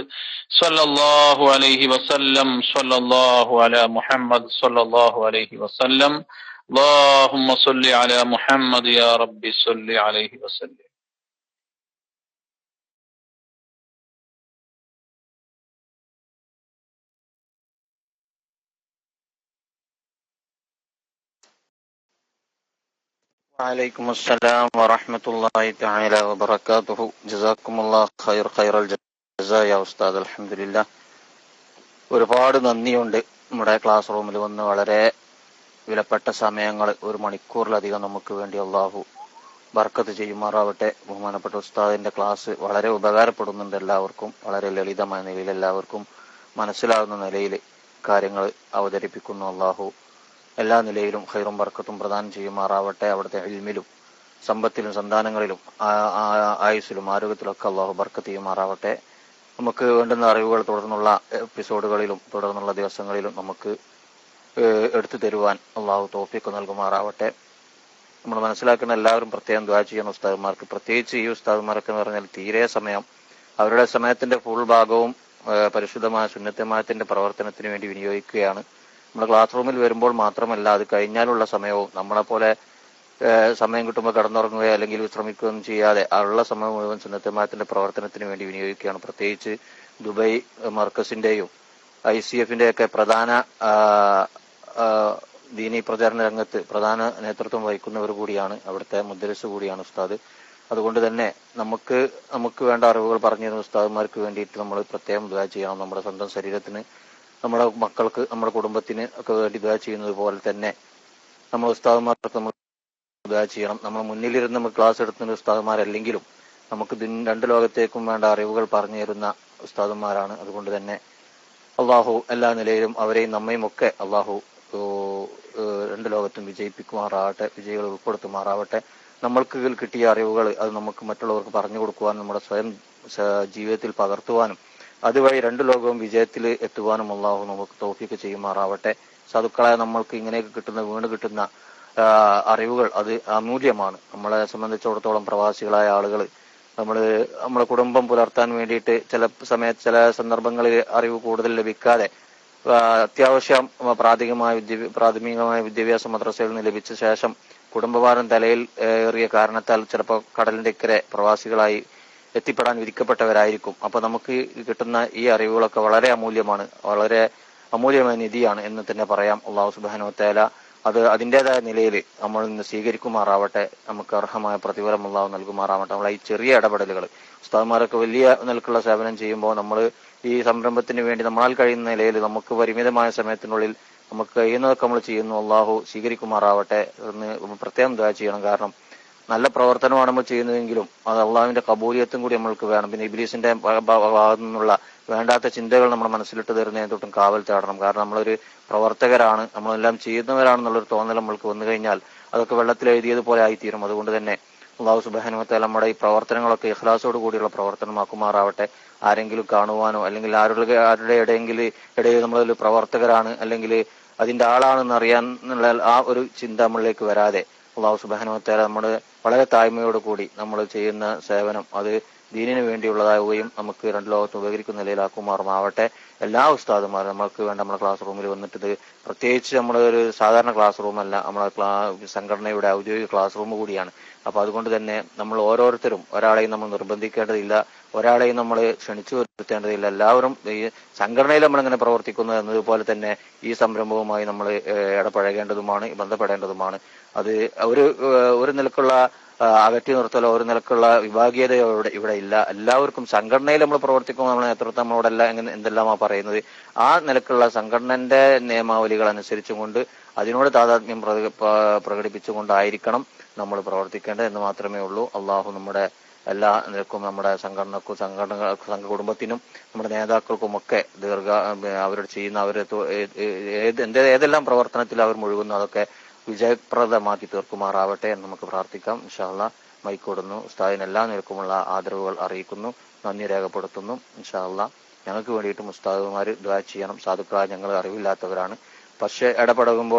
A: صلى الله عليه وسلم. صلى الله على محمد صلى الله عليه وسلم. اللهم صل على محمد يا رب صل عليه وسلم.
B: وعليكم السلام ورحمة الله تعالى وبركاته. جزاكم الله خير الجزاء يا أستاذ. الحمد لله. ഒരുപാട് നന്ദിയുണ്ട്. നമ്മുടെ ക്ലാസ് റൂമിൽ വന്ന് വളരെ വിലപ്പെട്ട സമയങ്ങൾ, 1 മണിക്കൂറിലധികം നമുക്ക് വേണ്ടി അള്ളാഹു ബർക്കത്ത് ചെയ്യുമാറാവട്ടെ. ബഹുമാനപ്പെട്ട ഉസ്താദിന്റെ ക്ലാസ് വളരെ ഉപകാരപ്പെടുന്നുണ്ട് എല്ലാവർക്കും. വളരെ ലളിതമായ നിലയിൽ എല്ലാവർക്കും മനസ്സിലാകുന്ന നിലയിൽ കാര്യങ്ങൾ അവതരിപ്പിക്കുന്നു. അള്ളാഹു എല്ലാ നിലയിലും ഖൈറും ബർക്കത്തും പ്രദാനം ചെയ്യുമാറാവട്ടെ. അവിടുത്തെ ഇൽമിലും സമ്പത്തിലും സന്താനങ്ങളിലും ആയുസ്സിലും ആരോഗ്യത്തിലൊക്കെ അള്ളാഹു ബർക്കത്ത് ചെയ്യുമാറാവട്ടെ. നമുക്ക് വേണ്ടുന്ന അറിവുകൾ തുടർന്നുള്ള എപ്പിസോഡുകളിലും തുടർന്നുള്ള ദിവസങ്ങളിലും നമുക്ക് എടുത്തു തരുവാൻ അള്ളാഹു തൗഫീഖ് നൽകുമാറാവട്ടെ. നമ്മൾ മനസ്സിലാക്കുന്ന എല്ലാവരും പ്രത്യേകം ദുആ ചെയ്യുന്ന ഉസ്താദുമാർക്ക്, പ്രത്യേകിച്ച് ഈ ഉസ്താദുമാരൊക്കെ എന്ന് പറഞ്ഞാൽ തീരെ സമയം, അവരുടെ സമയത്തിന്റെ ഫുൾ ഭാഗവും പരിശുദ്ധമായ സുന്നത്തമാത്തിന്റെ പ്രവർത്തനത്തിന് വേണ്ടി വിനിയോഗിക്കുകയാണ്. നമ്മുടെ ക്ലാസ് റൂമിൽ വരുമ്പോൾ മാത്രമല്ല, അത് കഴിഞ്ഞാലുള്ള സമയവും നമ്മളെപ്പോലെ സമയം കിട്ടുമ്പോൾ കിടന്നുറങ്ങുകയോ അല്ലെങ്കിൽ വിശ്രമിക്കുകയൊന്നും ചെയ്യാതെ ഉള്ള സമയം മുഴുവൻ സുന്നത്തമാത്തിന്റെ പ്രവർത്തനത്തിന് വേണ്ടി വിനിയോഗിക്കുകയാണ്. പ്രത്യേകിച്ച് ദുബൈ മർക്കസിന്റെയും ICF-ന്റെ ഒക്കെ പ്രധാന ദീനി പ്രചാരണ രംഗത്ത് പ്രധാന നേതൃത്വം വഹിക്കുന്നവർ കൂടിയാണ്, അവിടുത്തെ മുദ്രസ് കൂടിയാണ് ഉസ്താദ്. അതുകൊണ്ട് തന്നെ നമുക്ക് വേണ്ട അറിവുകൾ പറഞ്ഞു തരുന്ന ഉസ്താദുമാർക്ക് വേണ്ടിയിട്ട് നമ്മൾ പ്രത്യേകം ദുആ ചെയ്യണം. നമ്മുടെ സ്വന്തം ശരീരത്തിന്, നമ്മുടെ മക്കൾക്ക്, നമ്മുടെ കുടുംബത്തിന് ഒക്കെ വേണ്ടി ദുആ ചെയ്യുന്നത് പോലെ തന്നെ നമ്മൾ ഉസ്താദുമാർക്ക് നമ്മൾ ദുആ ചെയ്യണം. നമ്മൾ മുന്നിലിരുന്ന് നമ്മൾ ക്ലാസ് എടുക്കുന്ന ഉസ്താദുമാരല്ലെങ്കിലും നമുക്ക് രണ്ട് ലോകത്തേക്കും വേണ്ട അറിവുകൾ പറഞ്ഞു തരുന്ന ഉസ്താദുമാരാണ്. അതുകൊണ്ട് തന്നെ അള്ളാഹു എല്ലാ നിലയിലും അവരെയും നമ്മയും ഒക്കെ അള്ളാഹു രണ്ട് ലോകത്തും വിജയിപ്പിക്കുമാറാവട്ടെ, വിജയികൾ ഉൾപ്പെടുത്തുമാറാവട്ടെ. നമ്മൾക്ക് കിട്ടിയ അറിവുകൾ അത് നമുക്ക് മറ്റുള്ളവർക്ക് പറഞ്ഞു കൊടുക്കുവാനും നമ്മുടെ സ്വയം ജീവിതത്തിൽ പകർത്തുവാനും അതുവഴി രണ്ട് ലോകവും വിജയത്തിൽ എത്തുവാനും അള്ളാഹു നമുക്ക് തൗഫീഖ് ചെയ്യുമാറാവട്ടെ. സാധുക്കളായ നമ്മൾക്ക് ഇങ്ങനെയൊക്കെ വീണ് കിട്ടുന്ന അറിവുകൾ അത് അമൂല്യമാണ്. നമ്മളെ സംബന്ധിച്ചിടത്തോളം പ്രവാസികളായ ആളുകൾ നമ്മളെ കുടുംബം പുലർത്താൻ വേണ്ടിയിട്ട് ചില സന്ദർഭങ്ങളിൽ അറിവ് കൂടുതൽ ലഭിക്കാതെ അത്യാവശ്യം പ്രാഥമികമായ വിദ്യാഭ്യാസ മദ്രസയിൽ നിന്ന് ലഭിച്ച ശേഷം കുടുംബഭാരം തലയിൽ ഏറിയ കാരണത്താൽ ചിലപ്പോൾ കടലിന്റെ ഇക്കരെ പ്രവാസികളായി എത്തിപ്പെടാൻ വിധിക്കപ്പെട്ടവരായിരിക്കും. അപ്പൊ നമുക്ക് കിട്ടുന്ന ഈ അറിവുകളൊക്കെ വളരെ അമൂല്യമാണ്, വളരെ അമൂല്യമായ നിധിയാണ് എന്ന് തന്നെ പറയാം. അള്ളാഹു സുബ്ഹാനഹു വ തആല അത് അതിൻ്റെതായ നിലയിൽ നമ്മൾ നിന്ന് സ്വീകരിക്കുമാറാവട്ടെ. നമുക്ക് അർഹമായ പ്രതിഫലം അള്ളാഹു നൽകുമാറാവട്ടെ. നമ്മളെ ഈ ചെറിയ ഇടപെടലുകൾ, ഉസ്താദുമാരൊക്കെ വലിയ നിലക്കുള്ള സേവനം ചെയ്യുമ്പോൾ നമ്മൾ ഈ സംരംഭത്തിന് വേണ്ടി നമ്മളാൽ കഴിയുന്ന നിലയിൽ നമുക്ക് പരിമിതമായ സമയത്തിനുള്ളിൽ നമുക്ക് കഴിയുന്നതൊക്കെ നമ്മൾ ചെയ്യുന്നു. അള്ളാഹു സ്വീകരിക്കുമാറാവട്ടെ എന്ന് പ്രത്യേകം ദുആ ചെയ്യണം. കാരണം നല്ല പ്രവർത്തനമാണ് നമ്മൾ ചെയ്യുന്നതെങ്കിലും അത് അള്ളാഹുവിന്റെ കബൂലിയത്തും കൂടി നമ്മൾക്ക് വേണം. പിന്നെ ഇബ്ലീസിന്റെ ഭാഗത്തു നിന്നുള്ള വേണ്ടാത്ത ചിന്തകൾ നമ്മുടെ മനസ്സിലിട്ട് തരുന്നതിന് തൊട്ടും കാവൽ തേടണം. കാരണം നമ്മളൊരു പ്രവർത്തകരാണ്, നമ്മളെല്ലാം ചെയ്യുന്നവരാണെന്നുള്ളൊരു തോന്നൽ നമ്മൾക്ക് വന്നു കഴിഞ്ഞാൽ അതൊക്കെ വെള്ളത്തിൽ എഴുതിയതുപോലെ ആയിത്തീരും. അതുകൊണ്ട് തന്നെ അള്ളാഹു സുബ്ഹാനഹു വ തആല നമ്മുടെ ഈ പ്രവർത്തനങ്ങളൊക്കെ ഇഖ്ലാസോട് കൂടിയുള്ള പ്രവർത്തനമാക്കുമാറാവട്ടെ. ആരെങ്കിലും കാണുവാനോ അല്ലെങ്കിൽ ആരുടെ ഇടയിൽ നമ്മളൊരു പ്രവർത്തകരാണ് അല്ലെങ്കിൽ അതിന്റെ ആളാണെന്ന് അറിയാൻ എന്നുള്ള ആ ഒരു ചിന്ത നമ്മളിലേക്ക് വരാതെ അള്ളാഹു സുബ്ഹാനഹു വ തആല നമ്മുടെ വളരെ താഴ്മയോട് കൂടി നമ്മൾ ചെയ്യുന്ന സേവനം അത് ദീനിന് വേണ്ടിയുള്ളതാവുകയും നമുക്ക് രണ്ട് ലോകത്ത് ഉപകരിക്കുന്ന നിലയിലാക്കുമാറുമാവട്ടെ. എല്ലാ ഉസ്താദുമാരും നമ്മൾക്ക് വേണ്ട നമ്മുടെ ക്ലാസ് റൂമിൽ വന്നിട്ട്, പ്രത്യേകിച്ച് നമ്മുടെ ഒരു സാധാരണ ക്ലാസ് റൂമല്ല, നമ്മളെ സംഘടനയുടെ ഔദ്യോഗിക ക്ലാസ് റൂം കൂടിയാണ്. അപ്പൊ അതുകൊണ്ട് തന്നെ നമ്മൾ ഓരോരുത്തരും ഒരാളെയും നമ്മൾ നിർബന്ധിക്കേണ്ടതില്ല, ഒരാളെയും നമ്മൾ ക്ഷണിച്ചു വരുത്തേണ്ടതില്ല. എല്ലാവരും ഈ സംഘടനയിൽ നമ്മളിങ്ങനെ പ്രവർത്തിക്കുന്നത് എന്നതുപോലെ തന്നെ ഈ സംരംഭവുമായി നമ്മൾ ഇടപഴകേണ്ടതുമാണ്, ബന്ധപ്പെടേണ്ടതുമാണ്. അത് ഒരു നിലക്കുള്ള അകറ്റി നിർത്തലോ ഒരു നിലക്കുള്ള വിഭാഗീയതയോ ഇവിടെ ഇല്ല. എല്ലാവർക്കും സംഘടനയിൽ നമ്മൾ പ്രവർത്തിക്കുമ്പോൾ നമ്മുടെ നേതൃത്വം നമ്മളോടെല്ലാം എന്തെല്ലാമാ പറയുന്നത്, ആ നിലക്കുള്ള സംഘടനന്റെ നിയമാവലികൾ അനുസരിച്ചും കൊണ്ട് അതിനോട് താതാത്മ്യം പ്രകടിപ്പിച്ചുകൊണ്ടായിരിക്കണം നമ്മൾ പ്രവർത്തിക്കേണ്ടത് എന്ന് മാത്രമേ ഉള്ളൂ. അള്ളാഹു നമ്മുടെ എല്ലാ നിലക്കും നമ്മുടെ സംഘടനക്കും സംഘ കുടുംബത്തിനും നമ്മുടെ നേതാക്കൾക്കുമൊക്കെ അവരോട് ചെയ്യുന്ന ഏതെല്ലാം പ്രവർത്തനത്തിൽ അവർ മുഴുകുന്നു അതൊക്കെ വിജയപ്രദമാക്കി തീർക്കുമാറാവട്ടെ എന്ന് നമുക്ക് പ്രാർത്ഥിക്കാം. ഇൻഷാ അല്ലാഹ് മൈക്കോടുന്നു ഉസ്താദിന് എല്ലാ നിലക്കുമുള്ള ആദരവുകൾ അറിയിക്കുന്നു, നന്ദി രേഖപ്പെടുത്തുന്നു. ഇൻഷാ അല്ലാഹ് ഞങ്ങൾക്ക് വേണ്ടിയിട്ടും ഉസ്താദുമാർ ദുആ ചെയ്യണം. സാധുക്കളായ ഞങ്ങൾ അറിവില്ലാത്തവരാണ്, പക്ഷെ ഇടപഴകുമ്പോൾ